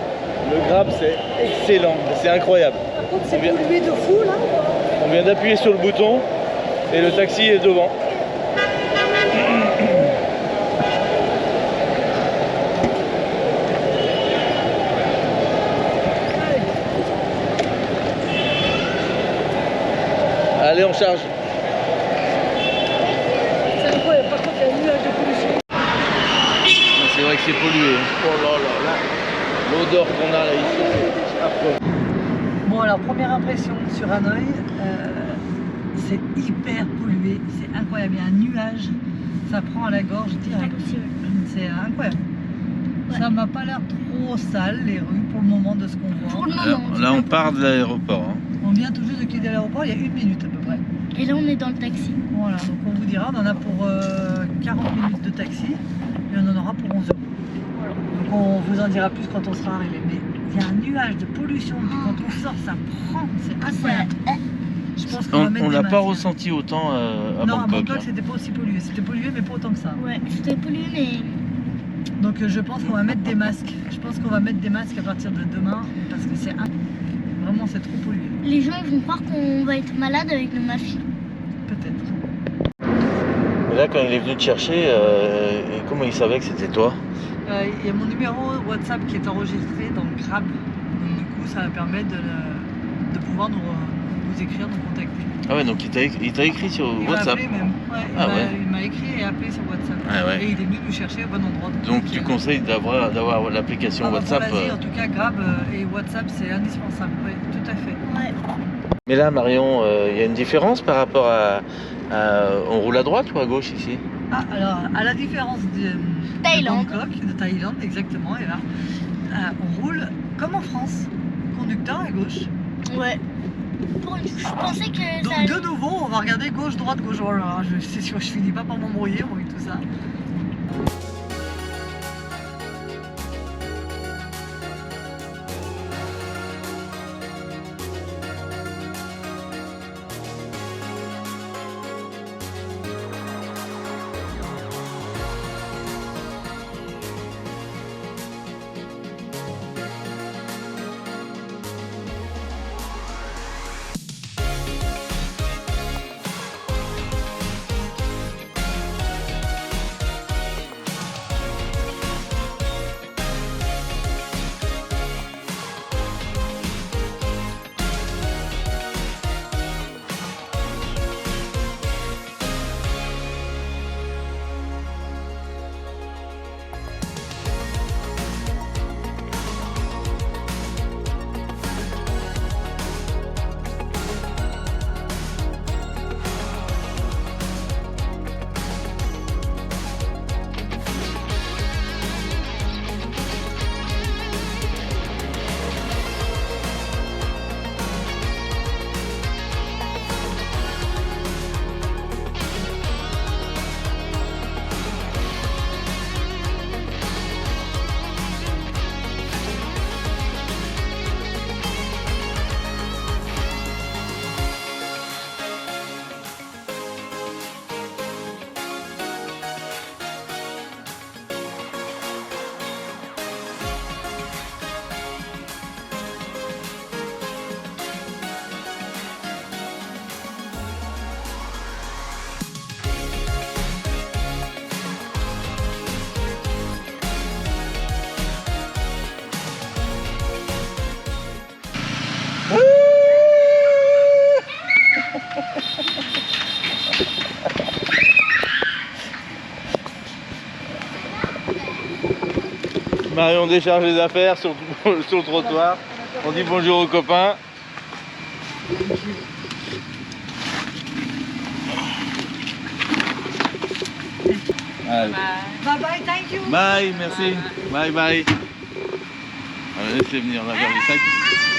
Le crabe, c'est excellent, c'est incroyable. Par contre, c'est pollué de fou là. On vient d'appuyer sur le bouton et le taxi est devant. Allez, on charge. C'est incroyable, par contre, il y a un nuage de pollution. C'est vrai que c'est pollué. Oh là là là. L'odeur qu'on a là ici, c'est affreux. Bon, alors, première impression sur Hanoï, c'est hyper pollué, c'est incroyable. Il y a un nuage, ça prend à la gorge direct. C'est incroyable. Ouais. Ça m'a pas l'air trop sale, les rues, pour le moment, de ce qu'on voit. Pour le moment. Alors, là, on part de l'aéroport. Hein. On vient tout juste de quitter l'aéroport, il y a 1 minute à peu près. Et là, on est dans le taxi. Voilà, donc on vous dira, on en a pour 40 minutes de taxi et on en aura pour 11 €. Donc on vous en dira plus quand on sera arrivé. Mais il y a un nuage de pollution, puis quand on sort, ça prend, c'est incroyable. Je pense qu'on va mettre On des l'a pas masques. ressenti autant à Non, à Bangkok. Bangkok, Hein. c'était pas aussi pollué. C'était pollué, mais pas autant que ça. Ouais, c'était pollué, mais Donc je pense qu'on va mettre des masques. Je pense qu'on va mettre des masques à partir de demain parce que c'est vraiment c'est trop pollué. les gens ils vont croire qu'on va être malade avec nos masques. Peut-être. Mais là, quand il est venu te chercher, comment il savait que c'était toi? Il y a mon numéro WhatsApp qui est enregistré dans le Grab. Donc du coup, ça va permettre de pouvoir nous écrire, nous contacter. Ah ouais, donc il t'a écrit sur Il m'a WhatsApp. appelé même. Ouais, Ah ouais. il m'a écrit et appelé sur WhatsApp. Ah ouais. Et il est venu nous chercher au bon endroit. Donc tu conseilles d'avoir l'application WhatsApp. Vas-y, en tout cas, Grab et WhatsApp, c'est indispensable. Oui, tout à fait. Ouais. Mais là, Marion, il y a une différence par rapport à... On roule à droite ou à gauche ici? Ah, alors, à la différence de Thaïlande. Bangkok, de Thaïlande, exactement, et là, on roule comme en France, conducteur à gauche. Ouais. Je pensais que Donc, ça. de nouveau, on va regarder gauche, droite, gauche. Voilà, c'est sûr, je finis pas par m'embrouiller avec tout ça. Marion décharge les affaires sur le trottoir. On dit bonjour aux copains. Allez. Bye bye, thank you. Bye, merci. Bye bye. Allez, laissez venir, on a vers les sacs.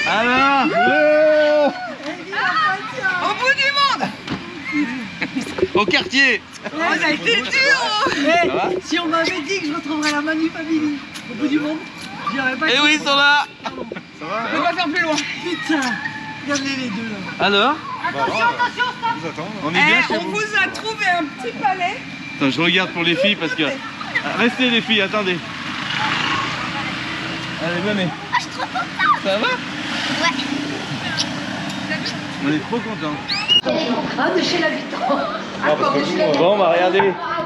Alors, Au bout du monde. Au quartier. Ça a été dur. Si on m'avait dit que je retrouverais la Manu Family au bout du monde, j'y aurais pas. Eh oui, ils sont là. On peut pas faire plus loin. Putain, regardez les deux là. Alors, on est bien chez On vous. vous a trouvé un petit palais. Attends, je regarde pour les filles parce que... Restez les filles, attendez. Allez, venez. Ah, je suis trop contente. Ça va? Ouais. On est trop contents. Ah, de chez l'habitant. Bon, bah regardez.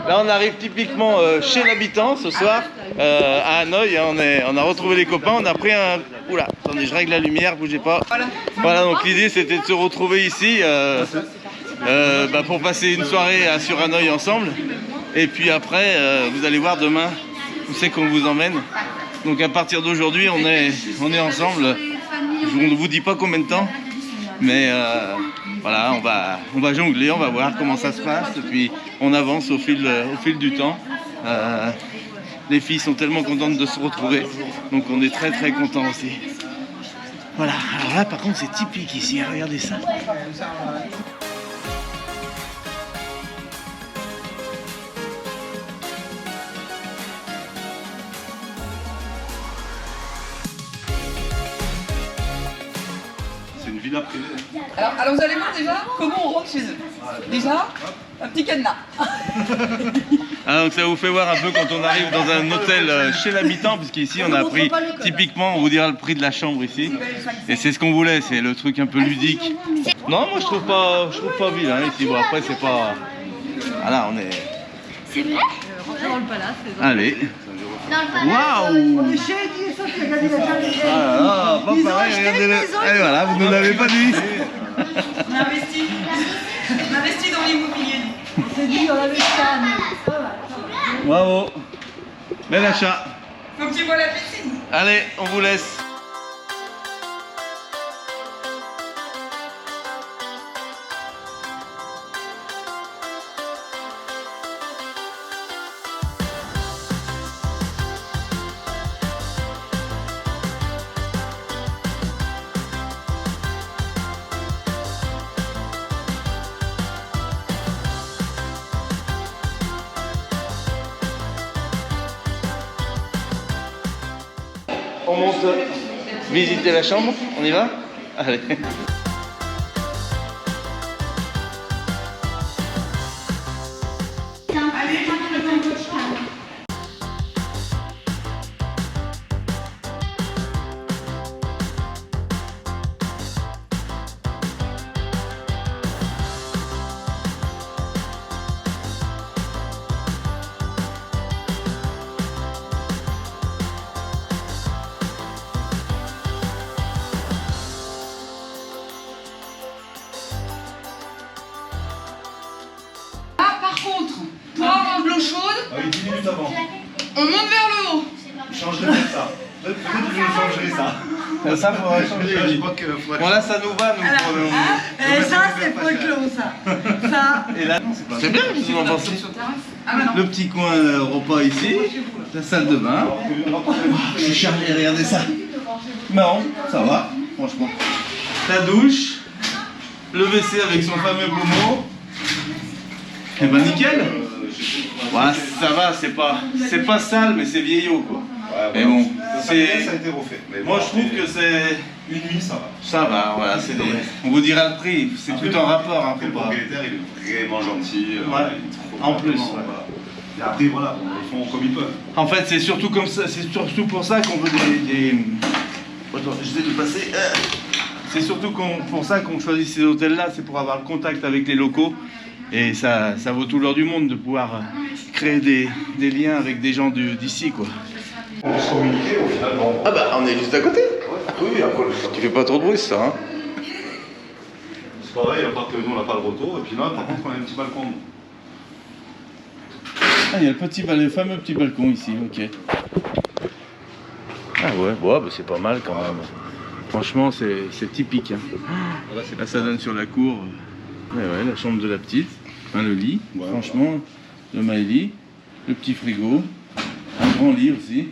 Là, on arrive typiquement chez l'habitant ce soir, à Hanoï. Hein, on a retrouvé les copains, on a pris un... Oula, attendez, je règle la lumière, bougez pas. Voilà, donc l'idée c'était de se retrouver ici pour passer une soirée sur Hanoï ensemble. Et puis après, vous allez voir demain où c'est qu'on vous emmène. Donc à partir d'aujourd'hui, on est ensemble. Je ne vous dis pas combien de temps, mais voilà, on va jongler, on va voir comment ça se passe. Et puis on avance au fil du temps. Les filles sont tellement contentes de se retrouver, donc on est très très contents aussi. Voilà, alors là par contre c'est typique ici, hein, regardez ça. C'est une villa privée. Alors vous allez voir déjà comment on rentre chez eux. Déjà, un petit cadenas. Ah, donc ça vous fait voir un peu quand on arrive dans un hôtel chez l'habitant, puisqu'ici on a pris typiquement, on vous dira le prix de la chambre ici. Et c'est ce qu'on voulait, c'est le truc un peu ludique. Non, moi je trouve pas vilain ici. Bon après c'est pas... Voilà, on est... C'est vrai? Rentrez dans le palace. Allez. Dans le palace. Waouh. On est chez Eddie et Sophie, regardez la jolie. Ah là, pas Ils ont pareil, acheté regardez-le. une maison, Et voilà, vous ne l'avez pas dit. On investit dans l'immobilier. On s'est dit, on avait ça. Bravo. Bel achat. Faut que tu vois la piscine. Allez, on vous laisse. On monte visiter la chambre, on y va? Allez. Ah, par contre, pour avoir de l'eau chaude, Ah oui, 10 minutes avant. on monte vers le haut. Changerai ça. Peut-être que je changerai ça. Ça faudrait changer. Je crois que faudrait... Bon là ça nous va, nous. Et ça, c'est pas clos, ça. Ça. Et là, c'est bien, qu'est-ce que vous en pensez? Le petit coin repas ici, la salle de bain. Je suis charmé, regardez ça. Marrant, ça va, franchement. La douche, le WC avec son fameux boumot. Et ben nickel. Ouais, ça va, c'est pas sale, mais c'est vieillot quoi. Mais bon, ça a été refait. Mais moi bon, je trouve que c'est... Une nuit, ça va. Ça va, voilà, c'est des... On vous dira le prix, c'est tout en rapport. Hein, Après, le faut pas... propriétaire, il est vraiment gentil. Ouais. Il est trop En plus, vraiment, ouais. voilà. Et après, voilà, ils font comme ils peuvent. En fait, c'est surtout comme ça, c'est surtout pour ça qu'on veut des... Attends, j'essaie de passer. C'est surtout pour ça qu'on choisit ces hôtels-là, c'est pour avoir le contact avec les locaux. Et ça vaut tout l'or du monde de pouvoir créer des liens avec des gens d'ici, quoi. On se communiquer au final. Bon. Ah bah, on est juste à côté. Oui, après, Tu fais pas trop de bruit, ça, hein? c'est pareil, à part que nous, on n'a pas le retour. Et puis là, par contre, on a un petit balcon. Ah, il y a le fameux petit balcon ici, ok. Ah ouais, bon, bah, c'est pas mal quand même. Franchement, c'est typique. Hein. Là, ça donne sur la cour. Ouais, ouais, la chambre de la petite, enfin, le lit, Ouais. franchement, le my-lit, le petit frigo, un grand lit aussi,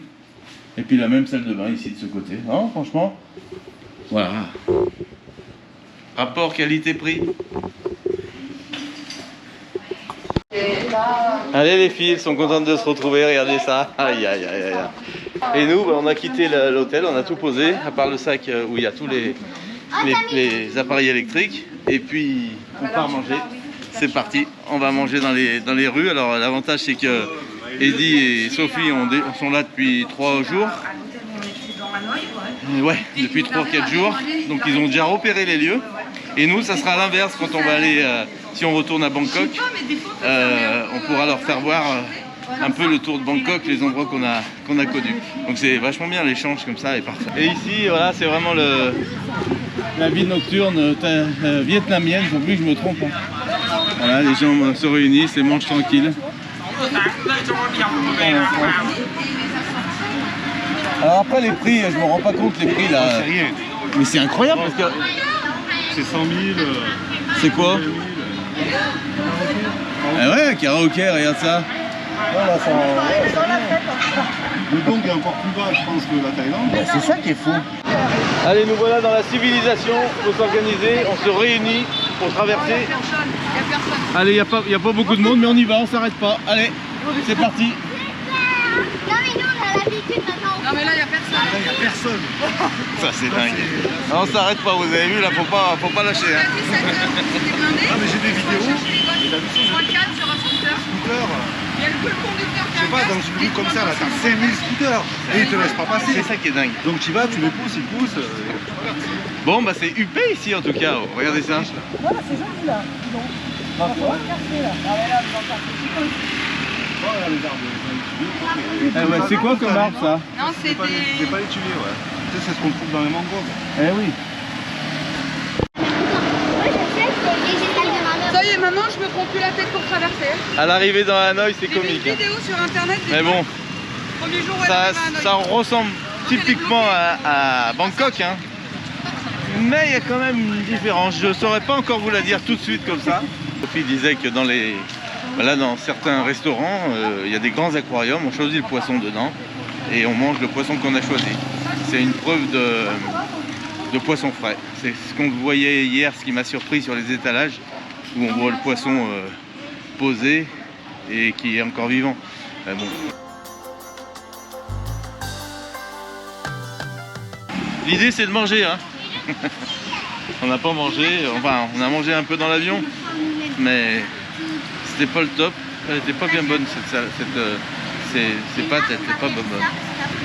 et puis la même salle de bain ici de ce côté. Non, franchement, voilà. Rapport qualité-prix. Allez les filles, elles sont contentes de se retrouver, regardez ça. Aïe aïe aïe aïe. Et nous, on a quitté l'hôtel, on a tout posé, à part le sac où il y a tous les appareils électriques. Et puis on part manger. C'est parti, on va manger dans les rues. Alors l'avantage c'est que Eddie et Sophie sont là depuis 3 jours. Ouais, depuis 3-4 jours. Donc ils ont déjà repéré les lieux. Et nous, ça sera à l'inverse quand on va aller, si on retourne à Bangkok, on pourra leur faire voir un peu le tour de Bangkok, les endroits qu'on a connus. Donc c'est vachement bien, l'échange comme ça est parfait. Et ici, voilà, c'est vraiment la vie nocturne vietnamienne, il ne faut plus que je me trompe. Voilà, les gens se réunissent et mangent tranquille. Alors après les prix, je me rends pas compte les prix là. C'est rien. Mais c'est incroyable parce que... C'est 100 000. C'est quoi? Ah ouais, karaoké, regarde ça. Voilà, ça, le gong est encore plus bas, je pense, que la Thaïlande. C'est ça qui est fou. Allez, nous voilà dans la civilisation, il faut s'organiser, on se réunit pour traverser. Allez, il n'y a pas beaucoup de monde, mais on y va, on s'arrête pas. Allez, c'est parti. Non mais nous on a l'habitude maintenant. Non mais là il n'y a personne. Là, il n'y a personne. Ça c'est dingue. Non, on s'arrête pas, vous avez vu, là, faut pas lâcher. Hein. Ah, mais j'ai des vidéos. Sur un cadre, sur un scooter. Scooter. Il y a le conducteur qui Je sais pas, dans une rue comme ça, là, t'as 5000 scooters. Et ils te laissent pas passer. C'est ça qui est dingue. Donc tu vas, tu les pousses, ils poussent. Bon, bah c'est huppé ici en tout cas, regardez ça. Voilà, c'est joli là. Dis donc. On va voir le quartier là. Ah ouais, là, dans le quartier. C'est quoi comme arbre ça? Non, c'est C'est pas les tuer, ouais. Tu sais, c'est ce qu'on trouve dans les mangroves. Eh oui. Ça y est, maintenant je me prends plus la tête pour traverser. À l'arrivée dans Hanoï, c'est J'ai vu une comique. vidéo sur internet. Mais bon, Premier jour où elle ça arrive à Hanoï. ressemble typiquement à Bangkok, hein. Mais il y a quand même une différence. Je ne saurais pas encore vous la dire tout de suite comme ça. Sophie disait que dans certains restaurants, il y a des grands aquariums, on choisit le poisson dedans et on mange le poisson qu'on a choisi. C'est une preuve de poisson frais. C'est ce qu'on voyait hier, ce qui m'a surpris sur les étalages, où on voit le poisson posé et qui est encore vivant. Bon. L'idée c'est de manger, hein. On n'a pas mangé, enfin on a mangé un peu dans l'avion, mais c'était pas le top. Elle était pas bien bonne ces pâtes, elles étaient pas bonnes.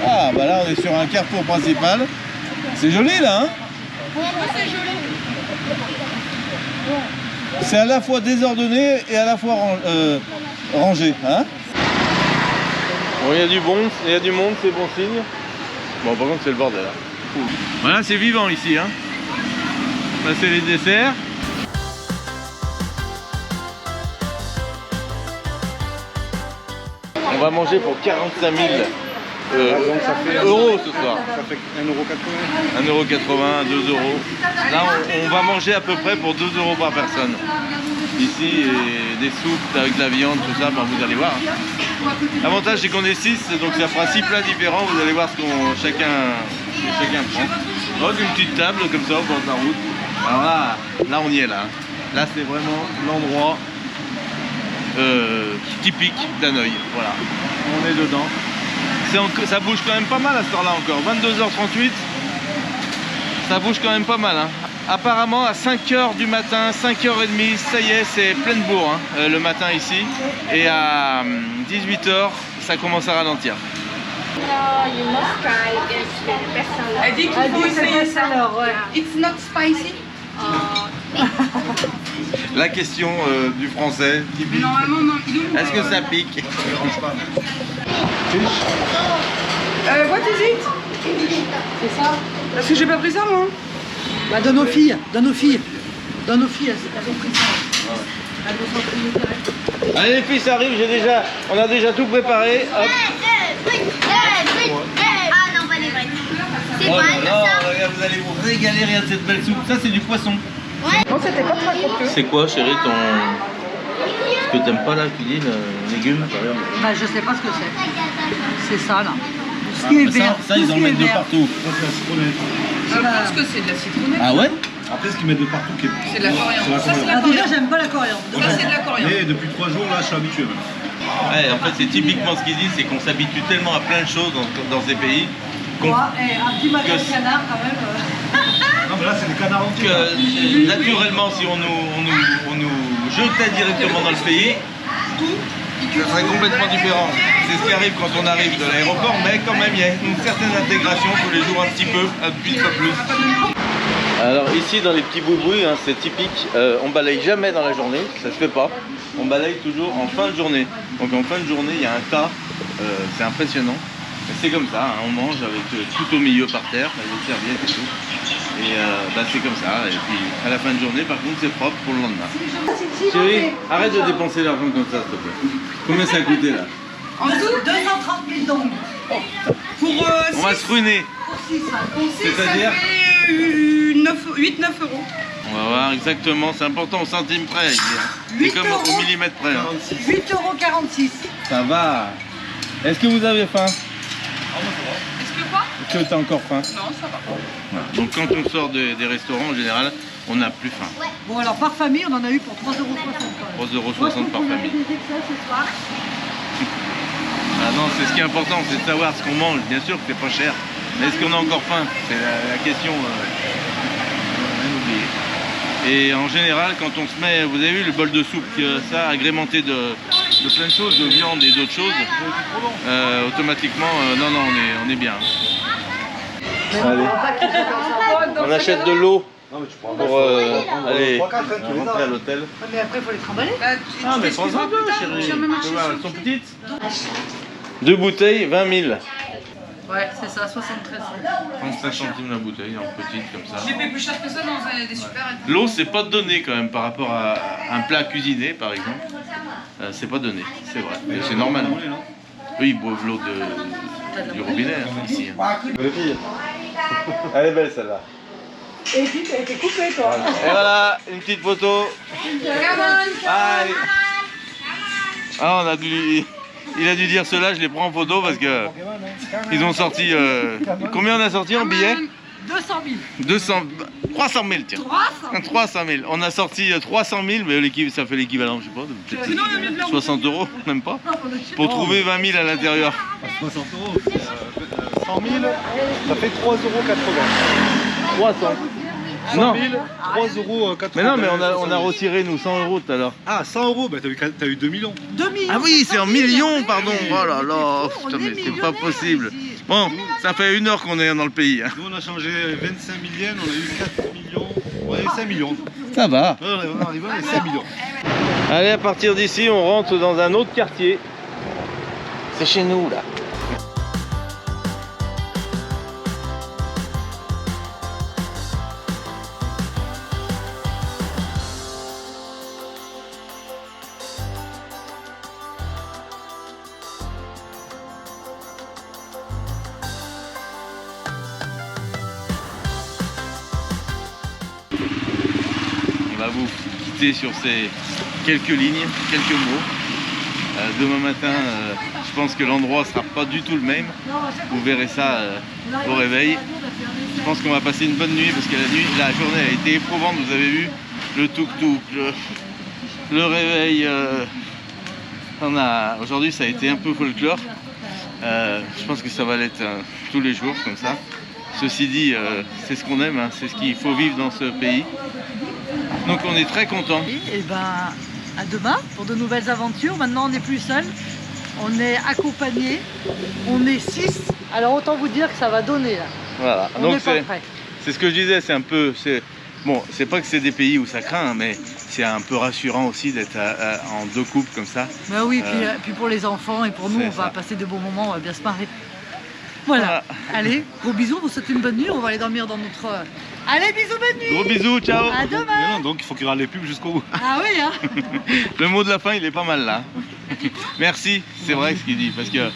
Ah bah là on est sur un carrefour principal. C'est joli là, hein. C'est à la fois désordonné et à la fois rangé, hein. Bon, il y a du monde, c'est bon signe. Bon, par contre c'est le bordel là. Voilà, c'est vivant ici, hein. Là c'est les desserts. On va manger pour 45 000 euros ce soir. Ça fait 1,80 €. 1,80 €, 2 €. Là on va manger à peu près pour 2 € par personne. Ici, et des soupes avec de la viande, tout ça, ben, vous allez voir. L'avantage c'est qu'on est 6, donc ça fera 6 plats différents, vous allez voir ce qu'on chacun prend. Donc une petite table comme ça au bord de la route. Alors là on y est là. Là c'est vraiment l'endroit typique d'Hanoï. Voilà, on est dedans. Ça bouge quand même pas mal à cette heure-là encore. 22h38, ça bouge quand même pas mal. Hein. Apparemment à 5h du matin, 5h30, ça y est, c'est pleine bourre hein, le matin ici. Et à 18h, ça commence à ralentir. Elle dit qu'il faut essayer ça. It's not spicy. La question du français typique. Normalement, non. Est-ce que ça pique? What is it? C'est ça. Parce que j'ai pas pris ça moi. Bah donne aux filles, elles ont pris ça. Elles vont s'en priver direct. Allez les filles, ça arrive, on a déjà tout préparé. Hop. Ah non, pas des vrais. C'est Oh pas là là, ça. regarde, vous allez vous régaler, regarde cette belle soupe. Ça c'est du poisson. Non, c'était pas très copieux. C'est quoi chérie ce que t'aimes pas là, tu dis, le légume? Bah je sais pas ce que c'est. C'est ça là. Ce qui est vert. Ça ils en mettent de partout. Je pense que c'est de la citronnelle. Ah ouais? Après, ce qu'ils mettent de partout, qui est... C'est de la coriandre. Ça, c'est la Ah, déjà, coriandre. j'aime pas la coriandre. Ça, c'est de la coriandre. Mais depuis 3 jours, là, je suis habitué maintenant. Ouais, en fait, c'est typiquement ce qu'ils disent, c'est qu'on s'habitue tellement à plein de choses dans ces pays qu'on Ouais, un petit matin que- de canard quand même. Non, mais là, c'est des canards entiers. que naturellement, si on nous jetait directement dans le pays, ça serait complètement différent. C'est ce qui arrive quand on arrive de l'aéroport, mais quand même, il y a une certaine intégration tous les jours, un petit peu plus. Alors ici, dans les petits boubouis, hein, c'est typique, on balaye jamais dans la journée, ça se fait pas. On balaye toujours en fin de journée. Donc en fin de journée, il y a un tas, c'est impressionnant. Mais c'est comme ça, hein, on mange avec tout au milieu par terre, les serviettes et tout. Et c'est comme ça. Et puis à la fin de journée, par contre, c'est propre pour le lendemain. Chérie, arrête de dépenser l'argent comme ça, s'il te plaît. Combien ça a coûté là? En tout, 230 000 donc. Pour On va se ruiner. Pour 6, C'est-à-dire ça fait 8-9 euros. On va voir exactement, c'est important au centime près, il dit, hein. C'est comme au millimètre près. Hein. 8,46 €. Ça va. Est-ce que vous avez faim? Est-ce que quoi? Est-ce que tu as encore faim? Non, ça va. Voilà. Donc quand on sort des restaurants, en général, on n'a plus faim. Bon, alors par famille, on en a eu pour 3,60 € quand même. 3,60 € par famille. Des excès ce soir. Ah non, c'est ce qui est important, c'est de savoir ce qu'on mange. Bien sûr que c'est pas cher, mais est-ce qu'on a encore faim? C'est la question. Rien oublier. Et en général, quand on se met, vous avez vu le bol de soupe, ça agrémenté de plein de choses, de viande et d'autres choses, automatiquement, non, on est bien. Allez, on achète de l'eau pour aller rentrer à l'hôtel. Ouais, mais après, il faut les trimballer. Ah, mais prends-en deux, chérie. Tu vois, elles sont petites. 2 bouteilles, 20 000. Ouais, c'est ça, 73 cents. 35 centimes la bouteille, en petite comme ça. J'ai payé plus cher que ça dans des supérettes. L'eau, c'est pas donné quand même par rapport à un plat cuisiné, par exemple. C'est pas donné, c'est vrai. Mais c'est normal. Oui, ils boivent l'eau du robinet hein, ici. Les filles. Elle est belle celle-là. Et puis, t'as été coupée, toi. Et voilà, une petite photo. Allez. Ah, il a dû dire cela, je les prends en photo parce que ils ont sorti. Combien on a sorti en billets? 200 000. 300 000, tiens. 300 000. On a sorti 300 000, mais ça fait l'équivalent, je sais pas, peut-être 60 €, même pas, pour trouver 20 000 à l'intérieur. 60 €. 100 000, ça fait 3,80 €. 300. 100 Non. 000, 3,80 €. Mais non, mais on a retiré nous 100 € tout à l'heure. Ah, 100 €, bah t'as eu 2 millions. 2 millions. Ah oui, c'est en 700 000, millions, ouais. pardon. Oh là là, putain, mais c'est pas possible. Bon, ça fait 1 heure qu'on est dans le pays. Hein. Nous, on a changé 25 millions, on a eu 4 millions. On a eu 5 millions. Ça va. On est arrivé à 5 millions. Allez, à partir d'ici, on rentre dans un autre quartier. C'est chez nous, là. On va vous quitter sur ces quelques lignes, quelques mots. Demain matin, je pense que l'endroit ne sera pas du tout le même. Vous verrez ça au réveil. Je pense qu'on va passer une bonne nuit parce que la journée a été éprouvante. Vous avez vu le tuk-tuk, le réveil. Aujourd'hui, ça a été un peu folklore. Je pense que ça va l'être tous les jours comme ça. Ceci dit, c'est ce qu'on aime, hein, c'est ce qu'il faut vivre dans ce pays. Donc on est très contents. Et ben, à demain pour de nouvelles aventures. Maintenant, on n'est plus seul. On est accompagné. On est 6. Alors, autant vous dire que ça va donner, là. Voilà. On Donc n'est pas prêt. c'est ce que je disais, c'est un peu... Bon, c'est pas que c'est des pays où ça craint, hein, mais c'est un peu rassurant aussi d'être en 2 couples comme ça. Ben oui, puis pour les enfants et pour nous, c'est on va ça. passer de bons moments, on va bien se marrer. Voilà. Allez, gros bisous, vous souhaitez une bonne nuit. On va aller dormir dans notre... Allez, bisous, bonne nuit. Gros bisous, ciao. À demain. Donc il faut qu'il y aura les pubs jusqu'au bout. Ah oui, hein. Le mot de la fin, il est pas mal là. Merci, c'est vrai ce qu'il dit, parce que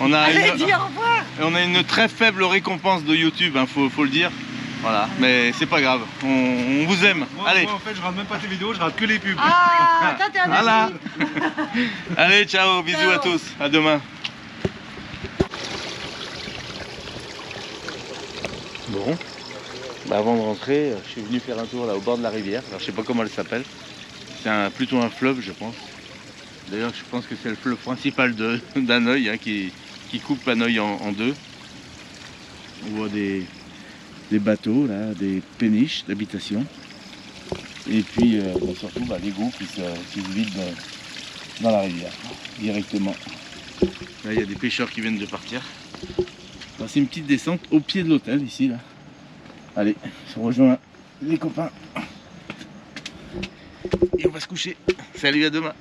on a Allez, dis au revoir. on a une très faible récompense de YouTube, hein, faut le dire. Voilà, mais c'est pas grave, on vous aime. Allez. Moi, en fait, je rate même pas tes vidéos, je rate que les pubs. Ah, toi, t'es un Voilà. ami. Allez, ciao, bisous Ciao. à tous, à demain. Bon, Avant de rentrer, je suis venu faire un tour là au bord de la rivière. Alors je sais pas comment elle s'appelle. C'est plutôt un fleuve, je pense. D'ailleurs, je pense que c'est le fleuve principal d'Hanoï, hein, qui coupe Hanoï en deux. On voit des bateaux là, des péniches d'habitation. Et puis surtout l'égout qui se vide dans la rivière directement. Là, il y a des pêcheurs qui viennent de partir. C'est une petite descente au pied de l'hôtel ici là. Allez, on rejoint les copains. Et on va se coucher. Salut, à demain.